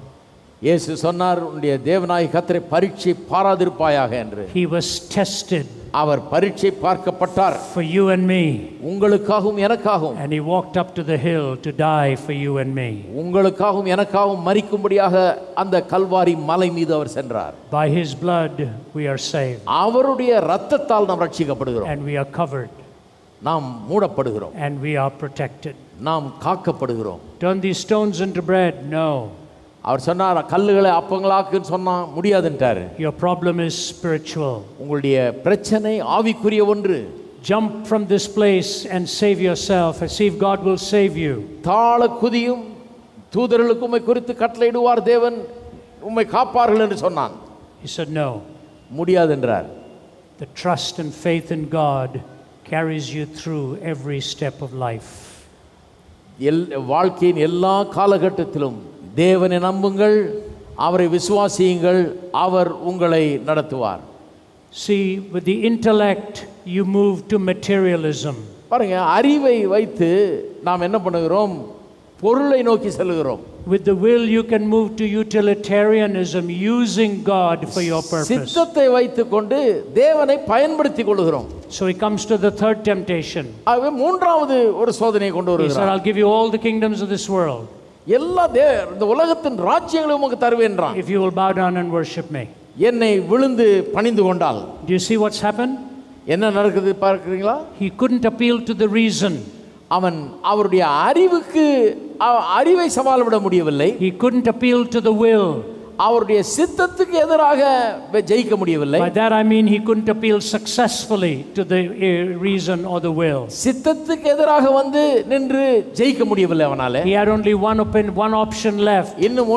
S2: இயேசு சொன்னார், உன்னுடைய தேவனாகிய கர்த்தரை பரீட்சை பாராதிருப்பாயாக என்று.
S1: He was tested.
S2: அவர் பரீட்சை பார்க்கப்பட்டார்.
S1: For you and me.
S2: உங்களுக்காகவும் எனக்காகவும்.
S1: And he walked up to the hill to die for you and me.
S2: உங்களுக்காகவும் எனக்காகவும் மரிக்கும்படியாக அந்த கல்வாரி மலை மீது அவர் சென்றார்.
S1: By his blood we are saved.
S2: அவருடைய இரத்தத்தால் நாம் ரட்சிக்கப்படுகிறோம்.
S1: And we are covered.
S2: நாம் மூடப்படுகிறோம்.
S1: And we are protected.
S2: நாம் காக்கப்படுகிறோம்.
S1: Turn these stones into bread. No.
S2: அவர் சொன்னார், கல்லுகளை அப்பங்களாக்குன்னு சொன்னா முடியாதுன்றாரு.
S1: Your problem is spiritual.
S2: உங்களுடைய பிரச்சனை ஆவிக்குரிய ஒன்று.
S1: Jump from this place and save yourself and see if God will save you.
S2: தாழ குதியும், தூதர்களுக்கு உம்மை குறித்து கட்டளையிடுவார் தேவன், உம்மை காப்பார்கள் என்று சொன்னான்.
S1: He said no.
S2: முடியாதுன்றார்.
S1: The trust and faith in God carries you through every step of life.
S2: வாழ்க்கையின் எல்லா காலகட்டத்திலும் தேவனை நம்புங்கள், அவரை விசுவாசியுங்கள், அவர் உங்களை நடத்துவார்.
S1: See, with the intellect you move to materialism.
S2: பாருங்க, அறிவை வைத்து நாம் என்ன பண்ணுகிறோம்? பொருளை நோக்கி செல்கிறோம்.
S1: With the will you can move to utilitarianism, using God for your purpose.
S2: சித்தத்தை வைத்துக்கொண்டு தேவனை பயன்படுத்திக் கொள்கிறோம்.
S1: So he comes to the third temptation.
S2: ஆகவே மூன்றாவது ஒரு சோதனையை கொண்டு
S1: He said,
S2: வருகிறார்.
S1: I'll give you all the kingdoms of this world.
S2: எல்லா இந்த உலகத்தின் ராஜ்யங்களை உமக்கு தருவேன்றான்.
S1: If you will bow down and worship me.
S2: என்னை விழுந்து பணிந்து கொண்டால்.
S1: Do you see what's happened?
S2: என்ன நடக்குது பார்க்கிறீங்களா?
S1: He couldn't appeal to the reason.
S2: அவன் அவருடைய அறிவை சவால் விட முடியவில்லை.
S1: He couldn't appeal to the will.
S2: அவருடைய சித்தத்துக்கு எதிராக ஜெயிக்க முடியவில்லை.
S1: By that I mean he couldn't appeal successfully to the reason or the will.
S2: சித்தத்துக்கு எதிராக வந்து நின்று ஜெயிக்க முடியவில்லை அவனால.
S1: He had only one option left.
S2: இன்னும்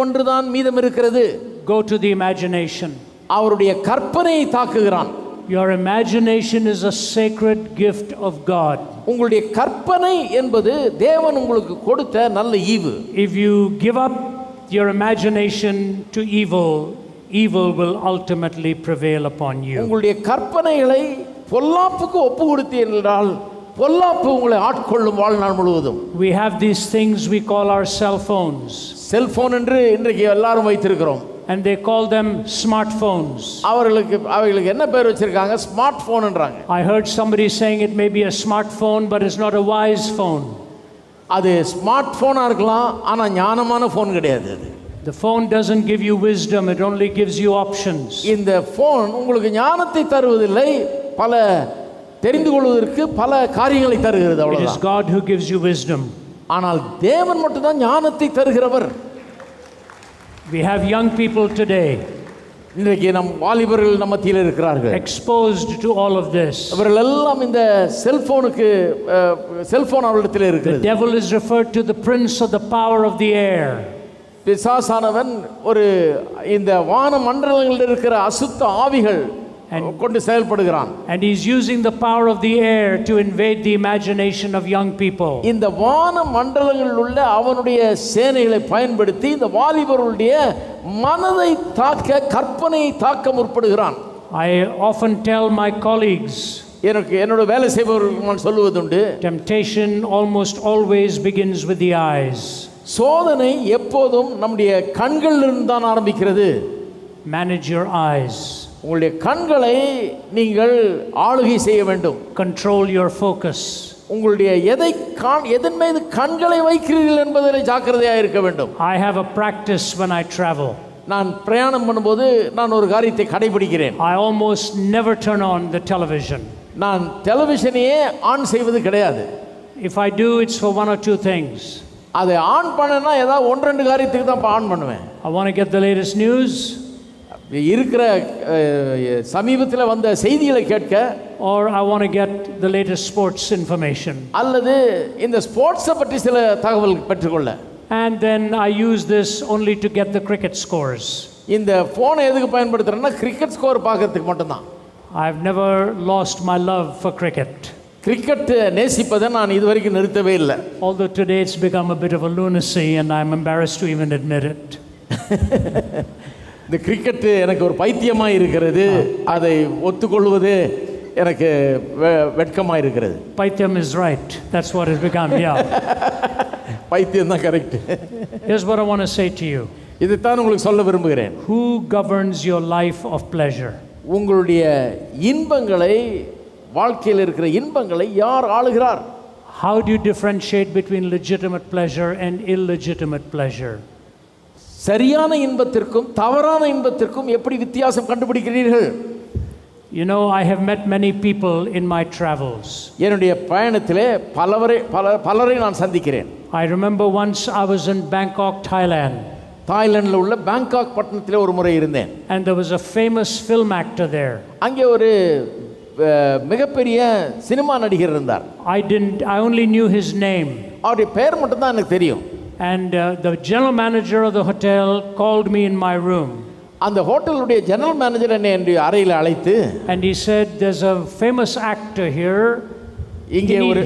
S2: ஒன்றுதான் மீதம் இருக்கிறது.
S1: Go to the imagination.
S2: அவருடைய கற்பனையை தாக்குகிறான்.
S1: Your imagination is a sacred gift of God.
S2: உங்களுடைய கற்பனை என்பது தேவன் உங்களுக்கு கொடுத்த நல்ல ஈவு.
S1: If you give up your imagination to evil, evil will ultimately prevail upon you.
S2: உங்களுடைய கற்பனைகளை பொல்லாப்புக்கு ஒப்பு கொடுத்தீர்கள் என்றால் பொல்லாப்பு உங்களை ஆட்கொள்ளும் வாழ்நாள் முழுவதும்.
S1: We have these things we call our cell phones.
S2: Cellphone என்று இன்றைக்கு எல்லாரும் வைத்திருக்கிறோம்.
S1: And they call them smartphones.
S2: அவைகளுக்கு என்ன பேர் வச்சிருக்காங்க? Smart போன்ன்றாங்க.
S1: I heard somebody saying it may be a smartphone but it's not a wise phone.
S2: அது ஸ்மார்ட் போனா இருக்கலாம், ஆனா ஞானமான போன் கிடையாது அது.
S1: The phone doesn't give you wisdom, it only gives you options.
S2: இந்த போன் உங்களுக்கு ஞானத்தை தருவதில்லை, பல தெரிந்து கொள்வதற்கு பல காரியங்களை தருகிறது,
S1: It
S2: அவ்வளவுதான்.
S1: is God who gives you wisdom.
S2: ஆனால் தேவன் மட்டும் தான் ஞானத்தை தருகிறவர்.
S1: We have young people today
S2: இன்றைக்கு நம் வாலிபர்கள் நம்ம மத்தியில் இருக்கிறார்கள்,
S1: exposed to all of this.
S2: அவர்கள் எல்லாம் இந்த செல்போன் அவர்களிடத்தில்
S1: The
S2: இருக்கிறது.
S1: devil is referred to the prince of the power of the air.
S2: பிசாசானவன் ஒரு இந்த வான மண்டலங்களில் இருக்கிற அசுத்த ஆவிகள் கொண்டு செயல்படுகிறான்.
S1: And he's using the power of the air to invade the imagination of young people.
S2: இந்த வான மண்டலங்களில் உள்ள அவனுடைய சேனைகளை பயன்படுத்தி இந்த வாலிபர்களுடைய மனதை தாக்க, கற்பனையை தாக்க முற்படுகிறான்.
S1: I often tell my colleagues,
S2: என்னோட வேலை செய்பவர்களுக்கு நான் சொல்லுவதுண்டு,
S1: temptation almost always begins with the eyes.
S2: சோதனை எப்போதும் நம்முடைய கண்களிலிருந்து தான் ஆரம்பிக்கிறது.
S1: Manage your eyes.
S2: உங்களுடைய கண்களை நீங்கள் ஆளுகை செய்ய வேண்டும்.
S1: Control your focus.
S2: உங்களுடைய எதன் மீது கண்களை வைக்கிறீர்கள் என்பதில் ஜாக்கிரதையாக இருக்க வேண்டும்.
S1: I have a practice when I travel.
S2: நான் பிரயாணம் பண்ணும்போது நான் ஒரு காரியத்தை கடைபிடிக்கிறேன்.
S1: I almost never turn on the television.
S2: நான் டெலிவிஷனையே ஆன் செய்வது கிடையாது.
S1: If I do, it's for one or two things.
S2: அதை ஆன் பண்ணனா ஏதாவது ஒன்று ரெண்டு காரியத்துக்கு தான் ஆன் பண்ணுவேன்.
S1: I want to get the latest news.
S2: இருக்கிற சமீபத்தில் வந்த செய்திகளை கேட்க,
S1: or I want to get the latest sports information.
S2: அல்லது இந்த ஸ்போர்ட்ஸை பற்றி சில தகவல் பெற்றுக்கொள்ள.
S1: And then I use this only to get the cricket scores.
S2: இந்த போனை எதுக்கு பயன்படுத்துறேன்னா கிரிக்கெட் ஸ்கோர் பார்க்கிறதுக்கு மட்டும்தான்.
S1: I've never lost my love for cricket.
S2: Cricket நேசிப்பதை நான் இதுவரைக்கும் நிறுத்தவே இல்லை.
S1: Although today it's become a bit of a lunacy and I'm embarrassed to even admit it.
S2: இந்த கிரிக்கெட் எனக்கு ஒரு பைத்தியமாக இருக்கிறது, அதை ஒத்துக்கொள்வது எனக்கு வெட்கமாக இருக்கிறது.
S1: Paityam is right. That's what it's become. Yeah.
S2: பைத்தியம் தான் correct.
S1: Here's what I want to say to you.
S2: இதைத்தான் உங்களுக்கு சொல்ல விரும்புகிறேன்.
S1: Who governs your life of pleasure?
S2: உங்களுடைய இன்பங்களை, வாழ்க்கையில் இருக்கிற இன்பங்களை யார் ஆளுகிறார்?
S1: How do you differentiate between legitimate pleasure and illegitimate pleasure?
S2: சரியான இன்பத்திற்கும் தவறான இன்பத்திற்கும் எப்படி வித்தியாசம் கண்டுபிடிக்கிறீர்கள்?
S1: You know, I have met many people in my travels.
S2: என்னுடைய பயணத்திலே பலரை நான் சந்திக்கிறேன்.
S1: I remember once I was in Bangkok, Thailand.
S2: தாய்லாந்தில் உள்ள பேங்காக் பட்டணத்திலே ஒரு முறை இருந்தேன்.
S1: And there was a famous film actor there.
S2: அங்கே ஒரு மிகப்பெரிய சினிமா நடிகர் இருந்தார்.
S1: I only knew his name.
S2: அவருடைய பெயர் மட்டும் தான் எனக்கு தெரியும்.
S1: And the general manager of the hotel called me in my room.
S2: அந்த ஹோட்டலுடைய ஜெனரல் மேனேஜர் என்னை அறையில் அழைத்து,
S1: and he said, there's a famous actor here,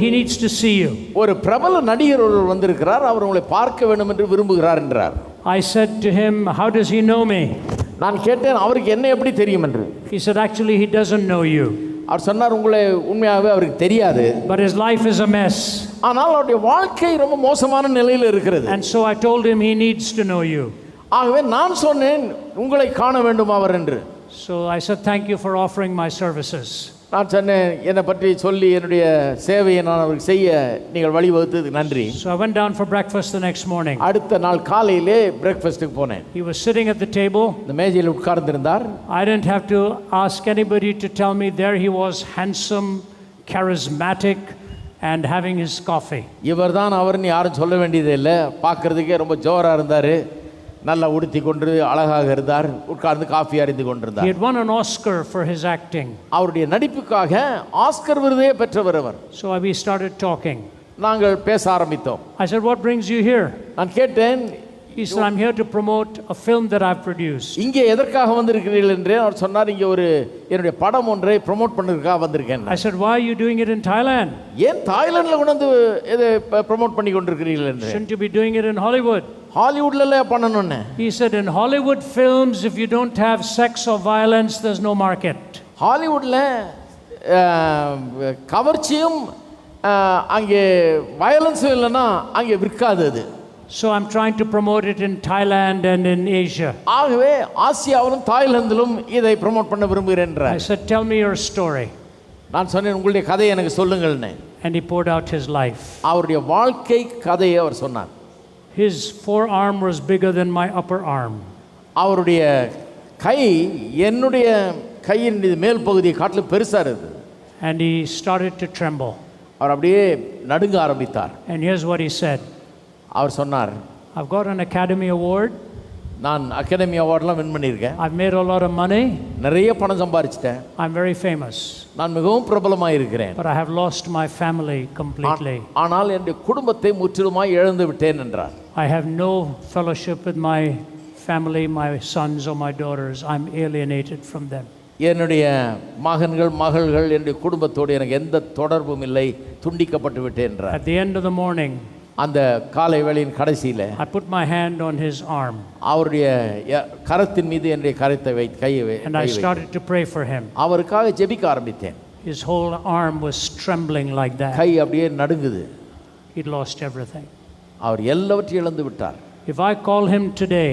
S1: he needs to see you.
S2: ஒரு பிரபல நடிகர் ஒருவர் வந்திருக்கிறார், அவர் உங்களை பார்க்க வேண்டும் என்று விரும்புகிறார் என்றார்.
S1: I said to him, how does he know me?
S2: நான் கேட்டேன், அவருக்கு என்ன எப்படி தெரியும் என்று.
S1: He said, actually he doesn't know you.
S2: அவர் சொன்னார், உங்களை உண்மையாகவே அவருக்கு தெரியாது,
S1: but his life is a mess.
S2: ஆனால் அவருடைய வாழ்க்கை ரொம்ப மோசமான நிலையில் இருக்கிறது.
S1: And so I told him he needs to know you.
S2: ஆகவே நான் சொன்னேன், உங்களை காண வேண்டும் அவர் என்று.
S1: So I said, thank you for offering my services.
S2: நான் சொன்னேன், என்னை பற்றி சொல்லி என்னுடைய சேவையை நான் அவருக்கு செய்ய நீங்கள் வழிவகுத்ததுக்கு நன்றி.
S1: So I went down for breakfast the next morning.
S2: அடுத்த நாள் காலையிலே பிரேக்ஃபாஸ்ட்டுக்கு போனேன்.
S1: He was sitting at the table.
S2: இந்த மேஜையில் உட்கார்ந்திருந்தார்.
S1: I didn't have to ask anybody to tell me, there he was, handsome, charismatic and having his coffee.
S2: இவர்தான் அவர்னு யாரும் சொல்ல வேண்டியதே இல்லை. பார்க்கறதுக்கே ரொம்ப ஜோரா இருந்தார், நல்லா உடுத்தி கொண்டு அழகாக இருந்தார், உட்கார்ந்து காஃபி அருந்தி கொண்டிருந்தார்.
S1: He had won an Oscar for his acting.
S2: அவருடைய நடிப்புக்காக ஆஸ்கர் விருதை பெற்றவர் அவர்.
S1: So we started talking.
S2: நாங்கள் பேச ஆரம்பித்தோம்.
S1: I said, what brings you here?
S2: நான் கேட்டேன்.
S1: He said, I'm here to promote a film that I've produced.
S2: இங்கே எதற்காக வந்திருக்கிறீர்கள் என்று அவர் சொன்னார். இங்கே ஒரு என்னுடைய படம் ஒன்றை ப்ரோமோட் பண்ணுறதுக்காக வந்திருக்கேன்.
S1: I said, why are you doing it in Thailand?
S2: ஏன் தாய்லாந்தில் கொண்டு வந்து இதை ப்ரோமோட் பண்ணி கொண்டிருக்கிறீர்கள் என்று.
S1: Shouldn't you be doing it in Hollywood?
S2: ஹாலிவுட்ல பண்ணணும்னு.
S1: He said, in Hollywood films, if you don't have sex or violence, there's no market.
S2: ஹாலிவுட்ல கவர்ச்சியும் அங்கே வயலன்ஸும் இல்லைன்னா அங்கே விற்காது அது.
S1: So I'm trying to promote it in Thailand and in Asia.
S2: ஆகவே ஆசியாவிலும் தாய்லாந்திலும் இதை ப்ரோமோட் பண்ண விரும்புகிறேன் என்றார்.
S1: I said, tell me your story.
S2: நான் சொன்னேன், உங்களுடைய கதையை எனக்கு சொல்லுங்கள்னு.
S1: And he poured out his life.
S2: அவருடைய வாழ்க்கை கதையை அவர் சொன்னார்.
S1: His forearm was bigger than my upper arm.
S2: அவருடைய கை என்னுடைய கையின் மேல் பகுதியை காட்டிலும் பெருசா இருந்தது.
S1: And he started to tremble.
S2: அவர் அப்படியே நடுங்க ஆரம்பித்தார்.
S1: And here's what he said.
S2: அவர் சொன்னார்,
S1: I've got an Academy Award.
S2: நான் அகாடமி அவார்ட்லாம் வின் பண்ணியிருக்கேன்.
S1: I've made a lot of money.
S2: நிறைய பணம் சம்பாதிச்சிட்டேன்.
S1: I'm very famous.
S2: நான் மிகவும் பிரபலமாக இருக்கிறேன்.
S1: But I have lost my family completely.
S2: ஆனால் என்னுடைய குடும்பத்தை முற்றிலுமாய் இழந்து விட்டேன் என்றார்.
S1: I have no fellowship with my family, my sons or my daughters. I'm alienated from them.
S2: என்னுடைய மகன்கள் மகள்கள் என்னுடைய குடும்பத்தோடு எனக்கு எந்த தொடர்பும் இல்லை, துண்டிக்கப்பட்டு விட்டேன் என்றார்.
S1: At the end of the morning,
S2: அந்த காலை வேளையின் கடைசியில்
S1: I put my hand on his arm.
S2: அவருடைய கரத்தின் மீது என்னுடைய கரத்தை கையை
S1: and I started to pray for him.
S2: அவருக்காக ஜெபிக்க ஆரம்பித்தேன்.
S1: His whole arm was trembling like that.
S2: கை அப்படியே நடுங்குது.
S1: He'd lost everything.
S2: அவர் எல்லாவற்றையும் இழந்து விட்டார்.
S1: If I call him today,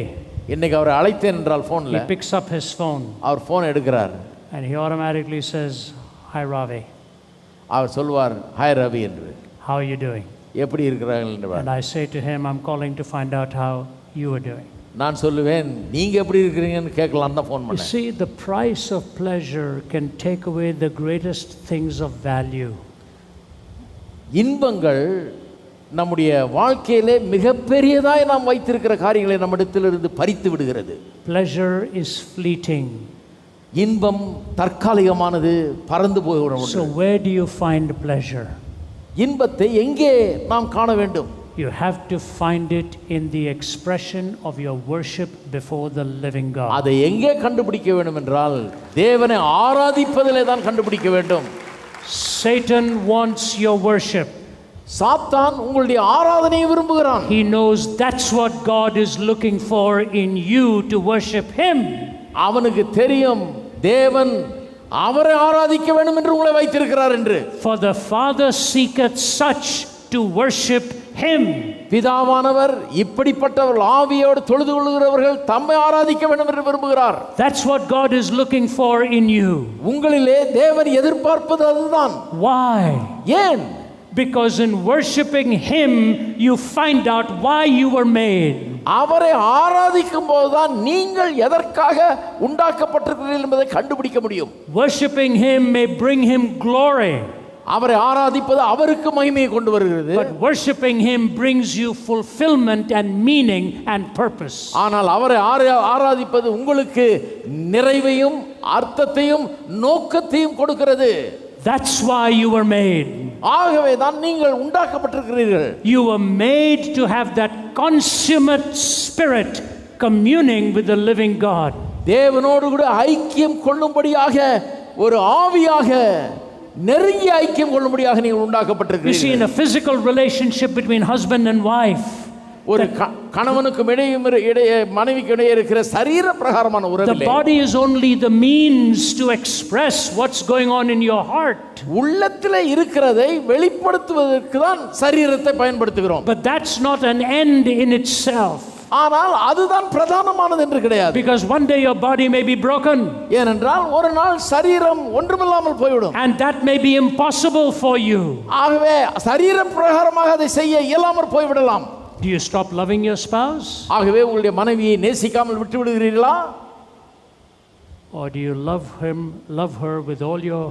S2: இன்னைக்கு அவரை அழைத்தேன் என்றால் போன்ல,
S1: he picks up his phone.
S2: Our phone எடுக்கிறார்.
S1: And he automatically says, hi Ravi.
S2: அவர் சொல்வார், ஹாய் ரவி என்று.
S1: How are you doing?
S2: எப்படி இருக்கிறார்கள் என்று.
S1: And I say to him, I'm calling to find out how you are doing.
S2: நான் சொல்லுவேன், நீங்க எப்படி இருக்கிறீங்கன்னு கேட்கலாம் தான் ஃபோன் பண்ணேன்.
S1: You see, the price of pleasure can take away the greatest things of value.
S2: இன்பங்கள் நம்முடைய வாழ்க்கையிலே மிகப்பெரியதாய் நாம் வைத்திருக்கிற காரியங்களை நம்மிடத்திலிருந்து பறித்து விடுகிறது.
S1: Pleasure is fleeting.
S2: இன்பம் தற்காலிகமானது, பறந்து போய்விடும்.
S1: So where do you find pleasure?
S2: இன்பத்தை எங்கே நாம் காண வேண்டும்?
S1: You have to find it in the expression of your worship before the living God.
S2: அதை எங்கே கண்டுபிடிக்க வேண்டும் என்றால் தேவனை ஆராதிப்பதிலே தான் கண்டுபிடிக்க வேண்டும்.
S1: Satan wants your worship.
S2: சாத்தான் உங்களுடைய ஆராதனையை விரும்புகிறான்.
S1: He knows that's what God is looking for in you to worship him.
S2: அவனுக்கு தெரியும் தேவன் அவரை ஆராதிக்க வேண்டும் என்று உங்களை வைத்திருக்கிறார் என்று.
S1: For the Father seeketh such to worship him.
S2: பிதாவானவர் இப்படிப்பட்டவர்கள் ஆவியோடு தொழுது கொள்கிறவர்கள் தம்மை ஆராதிக்க வேண்டும் என்று விரும்புகிறார்.
S1: That's what God is looking for in you.
S2: உங்களிலே தேவன் எதிர்பார்ப்பது அதுதான்.
S1: Why?
S2: ஏன்?
S1: Because in worshiping him you find out why you were made.
S2: அவரை ஆராதிக்கும் போதுதான் நீங்கள் எதற்காக உண்டாக்கப்பட்டிருக்கிறீர்கள் என்பதை கண்டுபிடிக்க முடியும்.
S1: Worshiping him may bring him glory.
S2: அவரை ஆராதிப்பது அவருக்கு மகிமையை கொண்டு வருகிறது.
S1: But worshiping him brings you fulfillment and meaning and purpose.
S2: ஆனால் அவரை ஆராதிப்பது உங்களுக்கு நிறைவையும் அர்த்தத்தையும் நோக்கத்தையும் கொடுக்கிறது.
S1: That's why you were made.
S2: ஆகவே தான் நீங்கள் உண்டாக்கப்பட்டிருக்கிறீர்கள்.
S1: You were made to have that consummate spirit communing with the living God.
S2: தேவனோடு கூட ஐக்கியம் கொள்ளும்படியாக ஒரு ஆவியாக நெருங்கிய ஐக்கியம் கொள்ளும்படியாக நீங்கள் உண்டாக்கப்பட்டிருக்கிறீர்கள்.
S1: You see, in a physical relationship between husband and wife,
S2: ஒரு கணவனுக்கும் இடையே மனைவிக்கும் இடையே இருக்கிற சரீர பிரகாரமான உறவிலே
S1: the body is only the means to express what's going on in your heart.
S2: உள்ளத்திலே இருக்கிறதை வெளிப்படுத்துவதற்கு தான் சரீரத்தை பயன்படுத்துகிறோம்.
S1: But that's not an end in itself.
S2: ஆனால் அதுதான் பிரதானமானது என்று கிடையாது.
S1: Because one day your body may be broken.
S2: ஏனென்றால் ஒரு நாள் சரீரம் ஒன்றுமில்லாமல் போய்விடும்.
S1: And that may be impossible for you.
S2: ஆகவே சரீர பிரகாரமாக அதை செய்ய இயலாமற் போய்விடலாம்.
S1: Do you stop loving your spouse?
S2: ஆகவே உங்களுடைய மனைவியை நேசிக்காமல் விட்டு விடுகிறீர்களா?
S1: Or do you love her with all your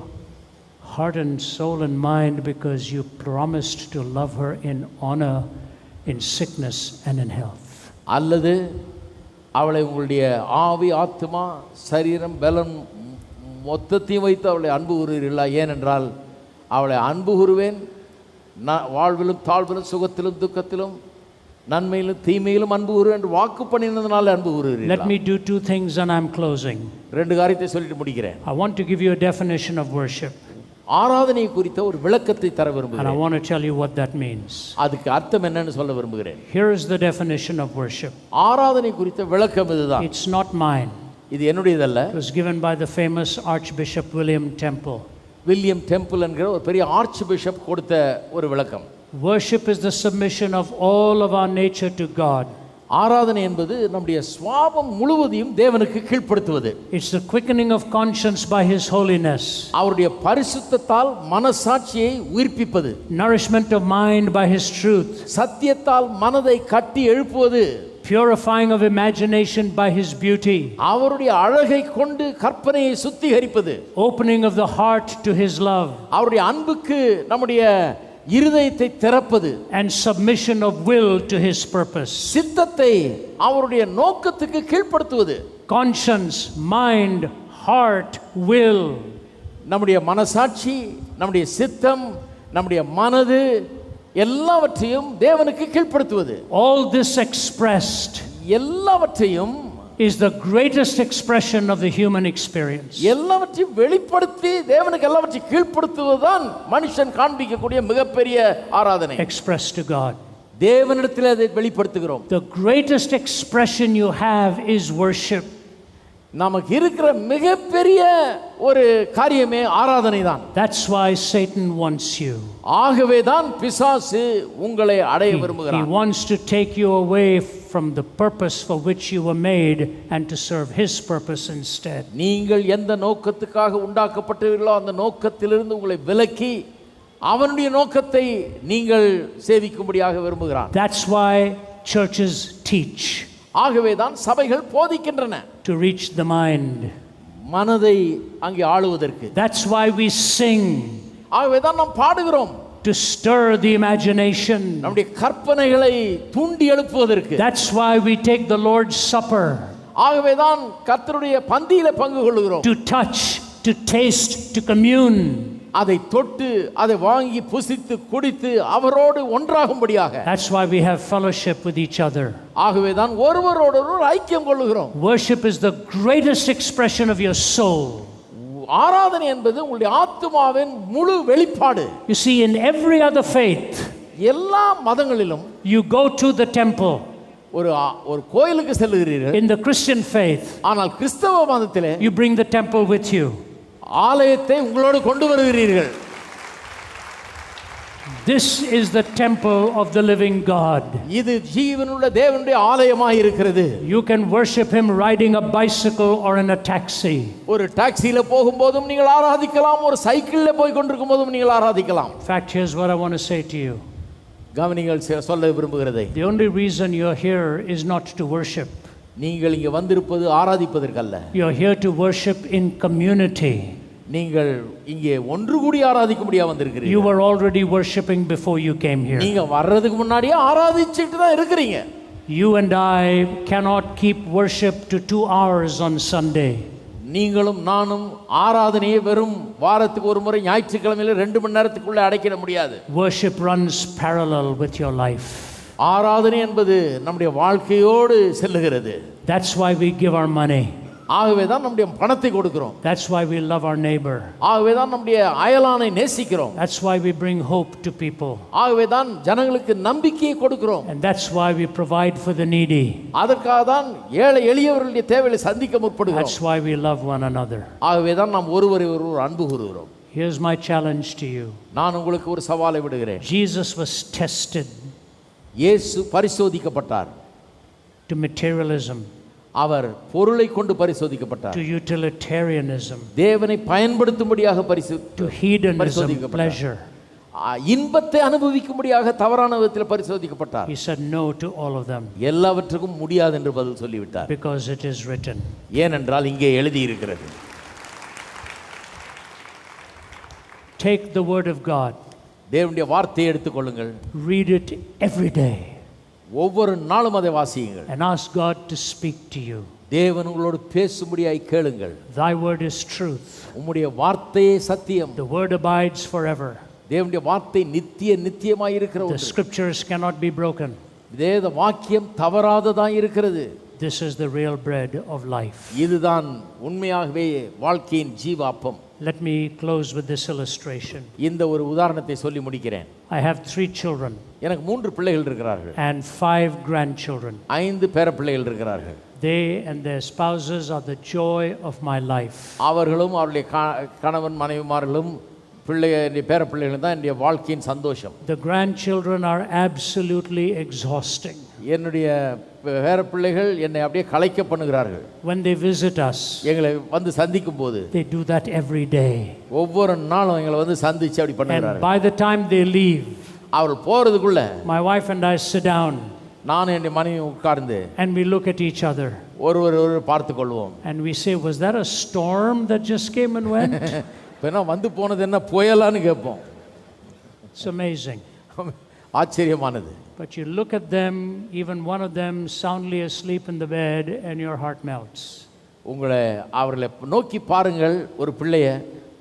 S1: heart and soul and mind because you promised to love her in honor, in sickness and in health?
S2: அல்லது அவளை உங்களுடைய ஆவி ஆத்மா சரீரம் பலம் மொத்தத்தையும் வைத்து அவளை அன்பு கூறுகிறீர்களா? ஏனென்றால் அவளை அன்பு கூறுவேன் வாழ்விலும் தாழ்விலும் சுகத்திலும் துக்கத்திலும் நன்மையிலும் தீமையிலும் அன்பு கூறுவேன் என்று வாக்கு பண்ணினதுனால அன்பு கூறுகிறீர்கள்.
S1: Let me do two things and I'm closing.
S2: ரெண்டு காரியத்தை சொல்லிட்டு முடிக்கிறேன்.
S1: I want to give you a definition of worship.
S2: ஆராதனை குறித்த ஒரு விளக்கத்தை தர விரும்புகிறேன்.
S1: And I want to tell you what that means.
S2: அதுக்கு அர்த்தம் என்னன்னு சொல்ல விரும்புகிறேன்.
S1: Here is the definition of worship.
S2: ஆராதனை குறித்த விளக்கம் இதுதான்.
S1: It's not mine.
S2: இது என்னுடையதல்ல.
S1: It was given by the famous Archbishop William Temple.
S2: William temple என்கிற ஒரு பெரிய ஆர்ச் பிஷப் கொடுத்த ஒரு விளக்கம்.
S1: Worship is the submission of all of our nature to God.
S2: ஆராதனை என்பது நம்முடைய சுவாபம் முழுவதையும் தேவனுக்கு கீழ்ப்படுத்துவது.
S1: It's the quickening of conscience by his holiness.
S2: அவருடைய பரிசுத்தத்தால் மனசாட்சியை உயிர்ப்பிப்பது.
S1: Nourishment of mind by his truth.
S2: சத்தியத்தால் மனதை கட்டி எழுப்புவது.
S1: Purifying of imagination by his beauty.
S2: அவருடைய அழகை கொண்டு கற்பனையை சுத்திகரிப்பது.
S1: Opening of the heart to his love.
S2: அவருடைய அன்புக்கு நம்முடைய இருதயத்தை திறப்பது.
S1: And submission of will to his purpose.
S2: சித்தத்தை அவருடைய நோக்கத்துக்கு கீழ்ப்படுத்துவது.
S1: Conscience, mind, heart, will.
S2: நம்முடைய மனசாட்சி, நம்முடைய சித்தம், நம்முடைய மனது எல்லாவற்றையும் தேவனுக்கு கீழ்ப்படுத்துவது.
S1: All this expressed
S2: எல்லாவற்றையும்
S1: is the greatest expression of the human experience.
S2: எல்லாவற்றையும் வெளிப்படுத்தி தேவனுக்கு எல்லாவற்றையும் கீழ்ப்படுத்துவதுதான் மனுஷன் காண்பிக்கக்கூடிய மிகப்பெரிய ஆராதனை.
S1: Expressed to God.
S2: தேவனிடத்தில் அதை வெளிப்படுத்துகிறோம்.
S1: The greatest expression you have is worship.
S2: நமக்கு இருக்கிற மிகப்பெரிய ஒரு காரியமே ஆராதனை தான்.
S1: That's why Satan wants you.
S2: ஆகவே தான் பிசாசு உங்களை அடைய விரும்புகிறான்.
S1: He wants to take you away from the purpose for which you were made and to serve his purpose instead.
S2: நீங்கள் எந்த நோக்கத்துக்காக உண்டாக்கப்பட்டீர்களோ அந்த நோக்கத்திலிருந்து உங்களை விலக்கி அவனுடைய நோக்கத்தை நீங்கள் சேவிக்கும்படியாக விரும்புகிறான்.
S1: That's why churches teach.
S2: ஆகவே தான் சபைகள் போதிக்கின்றன.
S1: To reach the mind.
S2: மனதை அங்கே ஆளுவதற்கு.
S1: That's why we sing.
S2: ஆகவே தான் நாம் பாடுகிறோம்.
S1: To stir the imagination.
S2: நம்முடைய கற்பனைகளை தூண்டி எழுப்புவதற்கு.
S1: That's why we take the Lord's Supper.
S2: ஆகவே தான் கர்த்தருடைய பந்தியிலே பங்கு கொள்கிறோம்.
S1: To touch, to taste, to commune.
S2: அதை தொட்டு அதை வாங்கி புசித்து குடித்து அவரோடு ஒன்றாகும்படியாக.
S1: That's why we have fellowship with each other.
S2: ஆகவே தான் ஒருவரோடொருவர் ஐக்கியம் கொள்கிறோம்.
S1: Worship is the greatest expression of your soul.
S2: ஆராதனை என்பது உங்களுடைய ஆத்துமாவின் முழு வெளிப்பாடு.
S1: You see, in every other faith,
S2: எல்லா மதங்களிலும்
S1: you go to the temple.
S2: ஒரு கோயிலுக்கு செல்லுகிறீர்கள்.
S1: In the Christian faith,
S2: ஆனால் கிறிஸ்தவ மதத்திலே
S1: you bring the temple with you.
S2: ஆலயத்தை உங்களோடு கொண்டு வருகிறீர்கள்.
S1: This is the temple of the living God.
S2: இது ஜீவனுள்ள தேவனுடைய ஆலயமாய் இருக்கிறது.
S1: You can worship him riding a bicycle or in a taxi.
S2: ஒரு டாக்ஸில போகும்போதும் நீங்கள் ஆராதிக்கலாம், ஒரு சைக்கிள்ல போய் கொண்டிருக்கும் போதும் நீங்கள் ஆராதிக்கலாம்.
S1: In fact, here's what I want to say to you.
S2: கவனிங்கள் சொல்ல விரும்புகிறதை.
S1: The only reason you're here is not to worship.
S2: நீங்கள் இங்கே வந்திருப்பது ஆராதிப்பதற்கல்ல.
S1: You're here to worship in community.
S2: நீங்கள் இங்கே ஒன்று கூடி ஆராதிக்க முடியா வந்திருக்கிறீர்கள்.
S1: You were already worshiping before you came here.
S2: நீங்க வர்றதுக்கு முன்னாடியே ஆராதிச்சிட்டு தான் இருக்கிறீங்க.
S1: You and I cannot keep worship to 2 hours on Sunday.
S2: நீங்களும் நானும் ஆராதனையை வெறும் வாரத்துக்கு ஒரு முறை ஞாயிற்றுக்கிழமையில 2 மணி நேரத்துக்குள்ள அடைக்கிட முடியாது.
S1: Worship runs parallel with your life.
S2: ஆராதனை என்பது நம்முடைய வாழ்க்கையோடு செல்லுகிறது.
S1: That's why we give our money.
S2: ஆகவே தான் நம்முடைய பணத்தை கொடுக்கிறோம்.
S1: That's why we love our neighbor.
S2: ஆகவே தான் நம்முடைய அயலானை நேசிக்கிறோம்.
S1: That's why we bring hope to people.
S2: ஆகவே தான் ஜனங்களுக்கு நம்பிக்கையை கொடுக்கிறோம்.
S1: And that's why we provide for the needy.
S2: அதற்காக தான் ஏழை எளியவர்களுடைய தேவைகளை சந்திக்க முற்படுகிறோம்.
S1: That's why we love one another.
S2: ஆகவே தான் நாம் ஒருவரை ஒருவர் அன்பு கூறுகிறோம்.
S1: Here's my challenge to you.
S2: நான் உங்களுக்கு ஒரு சவாலை விடுகிறேன்.
S1: Jesus was tested.
S2: இயேசு பரிசோதிக்கப்பட்டார்.
S1: To materialism.
S2: அவர் பொருளை கொண்டு பரிசோதிக்கப்பட்டார்.
S1: To utilitarianism.
S2: தேவனை பயன்படுத்தும்படியாக
S1: To hedonism, pleasure.
S2: இன்பத்தை அனுபவிக்கும்படியாக தவறான விதத்தில் பரிசோதிக்கப்பட்டார்.
S1: He said no to all of them.
S2: எல்லாவற்றுக்கும் முடியாது என்று பதில் சொல்லிவிட்டார்.
S1: Because it is written.
S2: ஏனென்றால் இங்கே எழுதி இருக்கிறது.
S1: Take the word of God.
S2: தேவனுடைய வார்த்தையை எடுத்துக்கொள்ளுங்கள்.
S1: Read it every day.
S2: ஒவ்வொரு நாளும் அதை வாசியுங்கள்.
S1: And ask God to speak to you.
S2: தேவன் உங்களோடு பேசும்படியாய் கேளுங்கள்.
S1: Thy word is truth.
S2: உம்முடைய வார்த்தையே சத்தியம்.
S1: The word abides forever.
S2: தேவனுடைய வார்த்தை நித்தியமாய் இருக்கிறது.
S1: The scriptures cannot be broken.
S2: வேத வாக்கியம் தவறாததாய் இருக்கிறது.
S1: This is the real bread of life.
S2: இதுதான் உண்மையாகவே வாழ்க்கையின் ஜீவ அப்பம்.
S1: Let me close with this illustration.
S2: இந்த ஒரு உதாரணத்தை சொல்லி முடிக்கிறேன்.
S1: I have 3 children.
S2: எனக்கு 3 பிள்ளைகள் இருக்கிறார்கள்.
S1: And 5 grandchildren.
S2: 5 பேரப்பிள்ளைகள் இருக்கிறார்கள்.
S1: They and their spouses are the joy of my life.
S2: அவர்களும் அவருடைய கணவன் மனைவிமார்களும் பேரப்பிள்ளைகளும் தான் என்னுடைய வாழ்க்கையின் சந்தோஷம்.
S1: The grandchildren are absolutely exhausting.
S2: என்னுடைய பேரப்பிள்ளைகள் என்னை அப்படியே கலைக்க பண்ணுகிறார்கள்.
S1: When they visit us,
S2: எங்களை வந்து சந்திக்கும் போது
S1: they do that every day.
S2: ஒவ்வொரு நாளும் எங்களை வந்து சந்திச்சு அப்படி பண்ணுகிறார்கள்.
S1: And by the time they leave,
S2: அவர்கள் போறதுக்குள்ள
S1: my wife and I sit down.
S2: நான் என் மனைவி உட்கார்ந்து
S1: and we look at each other.
S2: ஒருவர் பார்த்து கொள்வோம்.
S1: And we say, was that a storm that just came and went?
S2: இப்ப வந்து போனது என்ன புயலான்னு கேட்போம்.
S1: It's amazing.
S2: ஆச்சரியமானது.
S1: But you look at them, even one of them soundly asleep in the bed, and your heart melts.
S2: அவர்களை நோக்கி பாருங்கள், ஒரு பிள்ளைய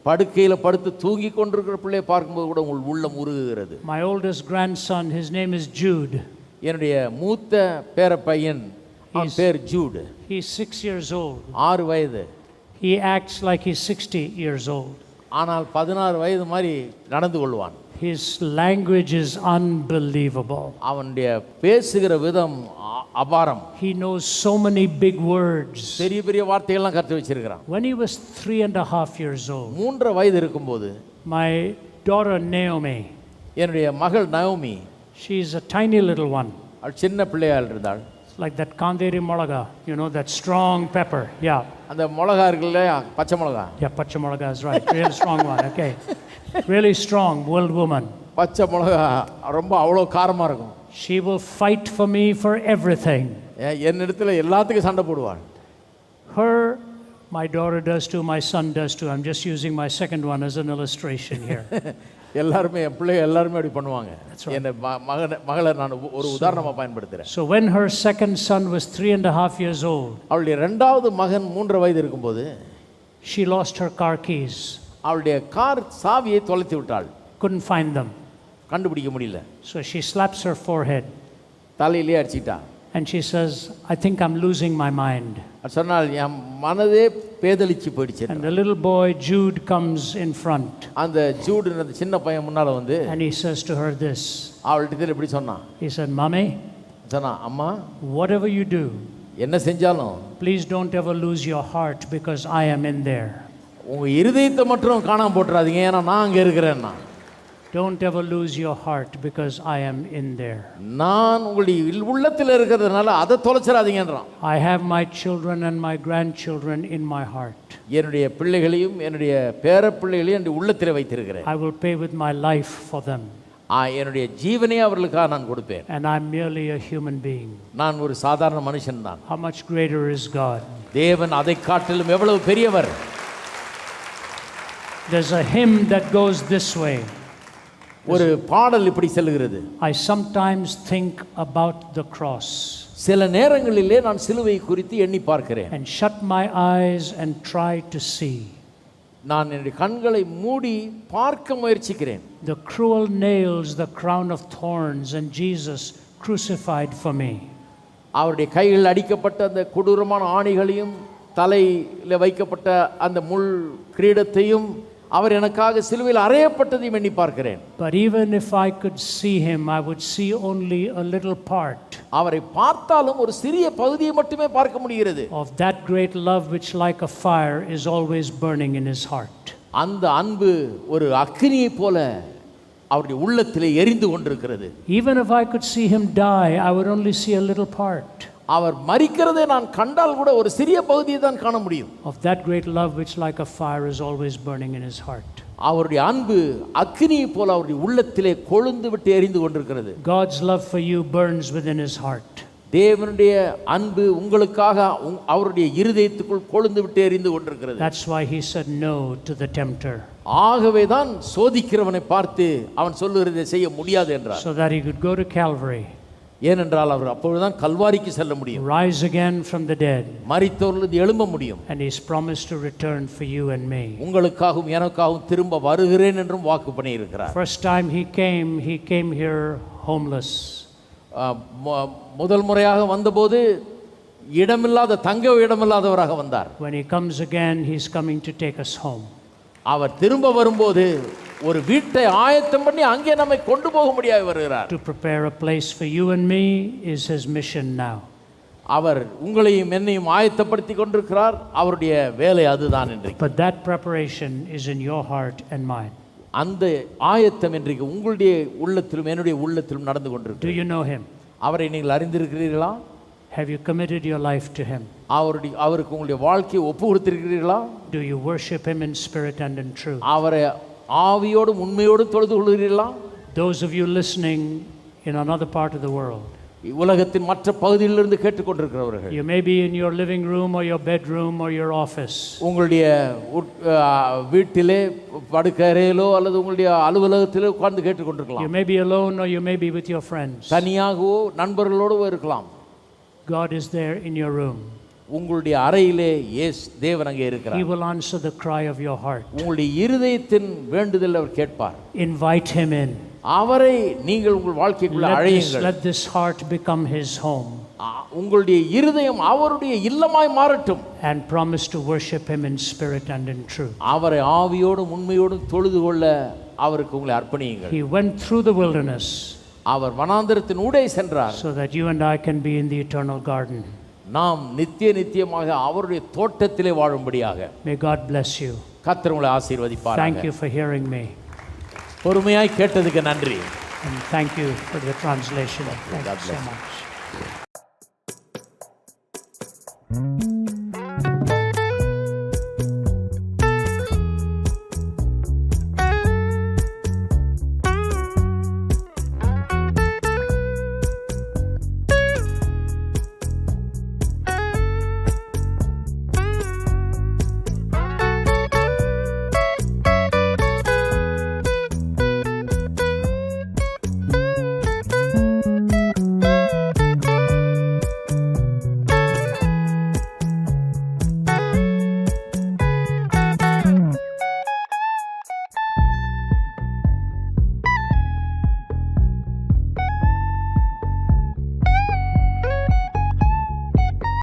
S2: படுக்கையில படுத்து தூங்கி கொண்டிருக்கிற பிள்ளையை பார்க்கும்போது கூட உங்கள் உள்ளம் உருகுகிறது.
S1: My oldest grandson, his name is Jude.
S2: என்னுடைய மூத்த பேரப்பையன், அவன் பேர் ஜூட்.
S1: He's 6 years old.
S2: 6 வயது.
S1: He acts like he's 60 years old.
S2: ஆனால் 16 வயது மாதிரி நடந்து கொள்வான்.
S1: His language is unbelievable.
S2: அவனுடைய பேசுகிற விதம் அபாரம்.
S1: He knows so many big words.
S2: பெரிய பெரிய வார்த்தைகள் கற்று வச்சிருக்கான்.
S1: When he was 3.5 years old,
S2: 3 வயது இருக்கும்போது,
S1: my daughter Naomi,
S2: என்னுடைய மகள் Naomi,
S1: she is a tiny little one.
S2: அவள் சின்ன பிள்ளையா இருந்தாள்.
S1: Like that kanderi molaga, you know, that strong pepper. Yeah.
S2: அந்த மிளகா இருக்குல்ல, பச்சை மிளகா.
S1: Yeah, பச்சை மிளகா is right. Really strong one. Okay. Really strong world woman.
S2: பச்சை மிளகா ரொம்ப அவ்வளோ காரமா இருக்கும்.
S1: She will fight for me for everything.
S2: என்னிடத்துல எல்லாத்துக்கும் சண்டை போடுவாள்.
S1: Her, my daughter does too, my son does too. I'm just using my second one as an illustration here.
S2: எல்லாரும் என் பிள்ளைங்க எல்லாரும் அப்படி பண்ணுவாங்க. என்ன மகளை நான் ஒரு உதாரணமா பயன்படுத்துறேன்.
S1: So when her second son was 3.5 years old,
S2: அவளுடைய இரண்டாவது மகன் 3 வயது இருக்கும்போது,
S1: she lost her car keys.
S2: அவளுடைய கார் சாவியை தொலைத்து விட்டாள்.
S1: Couldn't find them.
S2: கண்டுபிடிக்க முடியல.
S1: So she slaps her forehead.
S2: தலையிலே அடிச்சிட்டா.
S1: And she says, I think I'm losing my mind.
S2: சொன்னால் என் மனதே பேதலிச்சு போயிடுச்சு.
S1: And the little boy Jude comes in front.
S2: அந்த ஜூடு அந்த சின்ன பையன் முன்னால வந்து
S1: And he says to her this.
S2: அவள்கிட்ட இப்படி சொன்னான்.
S1: He said, "Mommy,
S2: சொன்னா, அம்மா,
S1: whatever you do,
S2: என்ன செஞ்சாலும்
S1: please don't ever lose your heart because I am in there."
S2: உங்க இருதயத்தை மட்டும் காணாம போட்டுறாதீங்க, ஏன்னா நான் அங்க இருக்கிறேன்னா.
S1: Don't ever lose your heart because I am in there.
S2: நான் உங்களுடைய உள்ளத்தில் இருக்கிறதுனால அதை தொலைச்சிடாதீங்கன்றான்.
S1: I have my children and my grandchildren in my heart.
S2: என்னுடைய பிள்ளைகளையும் என்னுடைய பேரப்பிள்ளைகளையும் என்னுடைய உள்ளத்தில் வைத்திருக்கிறேன்.
S1: I will pay with my life for them.
S2: என்னுடைய ஜீவனை அவர்களுக்காக நான் கொடுப்பேன்.
S1: And I'm merely a human being.
S2: நான் ஒரு சாதாரண மனுஷன் தான்.
S1: How much greater is God?
S2: தேவன் அதை காட்டிலும் எவ்வளவு பெரியவர்.
S1: There's a hymn that goes this way.
S2: ஒரு பாடல் இப்படி சொல்லுகிறது.
S1: I sometimes think about the cross.
S2: சில நேரங்களிலே நான் சிலுவை குறித்து எண்ணி பார்க்கிறேன்.
S1: And shut my eyes and try to see.
S2: நான் என்னுடைய கண்களை மூடி பார்க்க முயற்சிக்கிறேன்.
S1: The cruel nails, the crown of thorns, and Jesus crucified for me.
S2: அவருடைய கைகளில் அடிக்கப்பட்ட அந்த கொடூரமான ஆணிகளையும் தலையில் வைக்கப்பட்ட அந்த முள் கிரீடத்தையும் அவர் எனக்காக சிலுவையில் அறையப்பட்டதையும் எண்ணி பார்க்கிறேன்.
S1: But even if I could see him, I would see only a little part.
S2: அவரை பார்த்தாலும் ஒரு சிறிய பகுதியை மட்டுமே பார்க்க முடிகிறது.
S1: Of that great love which like a fire is always burning in his heart.
S2: அந்த அன்பு ஒரு அக்கினியை போல அவருடைய உள்ளத்திலே எரிந்து கொண்டிருக்கிறது.
S1: Even if I could see him die, I would only see a little part.
S2: அவர் மரிக்கிறதை நான் கண்டால் கூட ஒரு சிறிய பகுதியை தான் காண முடியும்.
S1: Of that great love which like a fire is always burning in his heart.
S2: அவருடைய அன்பு அக்கினியை போல அவருடைய உள்ளத்திலே கொழுந்து விட்டு எரிந்து கொண்டிருக்கிறது.
S1: God's love for you burns within his heart.
S2: தேவனுடைய அன்பு உங்களுக்காக அவருடைய இருதயத்துக்குள் கொழுந்து விட்டு எரிந்து கொண்டிருக்கிறது.
S1: That's why he said no to the tempter.
S2: ஆகவே தான் சோதிக்கிறவனை பார்த்து அவன் சொல்லுகிறதை செய்ய முடியாது என்றார்.
S1: So that he could go to Calvary.
S2: ஏனென்றால் அவர் அப்பொழுதுதான் கல்வாரிக்கு செல்ல முடியும்.
S1: Rise again from the dead.
S2: மரித்தோரிலிருந்து எழும்ப முடியும்.
S1: And he's promised to return for you and me.
S2: உங்களுக்காகவும் எனக்காகவும் திரும்ப வருகிறேன் என்றும் வாக்கு பண்ணி இருக்கிறார்.
S1: First time he came here homeless.
S2: முதல் முறையாக வந்தபோது இடமில்லாத தங்க இடமில்லாதவராக வந்தார்.
S1: When he comes again, he's coming to take us home.
S2: அவர் திரும்ப வரும்போது ஒரு வீட்டை ஆயத்தம் பண்ணி அங்கே நம்மை கொண்டு போக முடியாது வருகிறார்.
S1: To prepare a place for you and me is his mission now.
S2: அவர் உங்களையும் என்னையும் ஆயத்தப்படுத்தி கொண்டிருக்கிறார். அவருடைய வேலை அதுதான் இன்றைக்கு.
S1: But that preparation is in your heart and mine.
S2: அந்த ஆயத்தம் இன்றைக்கு உங்களுடைய உள்ளத்திலும் என்னுடைய உள்ளத்திலும் நடந்து கொண்டிருக்கிறது.
S1: Do you know him?
S2: அவரை நீங்கள் அறிந்திருக்கிறீர்களா?
S1: Have you committed your life to him?
S2: அவருக்கு உங்களுடைய வாழ்க்கையை ஒப்பு கொடுத்திருக்கிறீர்களா?
S1: Do you worship him in spirit and in truth?
S2: அவரை ஆவியோடும் உண்மையோடும் தொழுது கொள்கிறீர்களா?
S1: Those of you listening in another part of the world,
S2: உலகத்தின் மற்ற பகுதியிலிருந்து கேட்டுக்கொண்டிருக்கிறவர்கள்,
S1: you may be in your living room or your bedroom or your office.
S2: உங்களுடைய வீட்டிலே படுக்கறையிலோ அல்லது உங்களுடைய அலுவலகத்திலே உட்கார்ந்து கேட்டுக்கொண்டிருக்கலாம்.
S1: You may be alone or you may be with your friends.
S2: தனியாகவோ நண்பர்களோடோ இருக்கலாம்.
S1: God is there in your room.
S2: உங்களுடைய அறையிலே தேவன் அங்கே இருக்கிறார்.
S1: He will answer the cry of your heart.
S2: உங்களுடைய இருதயத்தின் வேண்டுதலை அவர் கேட்பார்.
S1: Invite him in.
S2: அவரை நீங்கள் உங்கள் வாழ்க்கைக்குள்ள அழையுங்கள்.
S1: Let this heart become his home.
S2: உங்களுடைய இருதயம் அவருடைய இல்லமாய் மாறட்டும்.
S1: And promise to worship him in spirit and in truth.
S2: அவரை ஆவியோடும் உண்மையோடும் தொழுது கொள்ள அவருக்கு உங்களை அர்ப்பணியுங்கள்.
S1: He went through the wilderness.
S2: அவர் வனாந்தரத்தின் ஊடே சென்றார்.
S1: So that you and I can be in the eternal garden.
S2: நாம் நித்தியமாக அவருடைய தோட்டத்திலே வாழும்படியாக.
S1: May God bless you.
S2: கர்த்தர் உங்களை ஆசீர்வதிப்பாராக.
S1: Thank you for hearing me.
S2: பொறுமையாய் கேட்டதுக்கு நன்றி.
S1: And thank you for the translation. Thank you so much.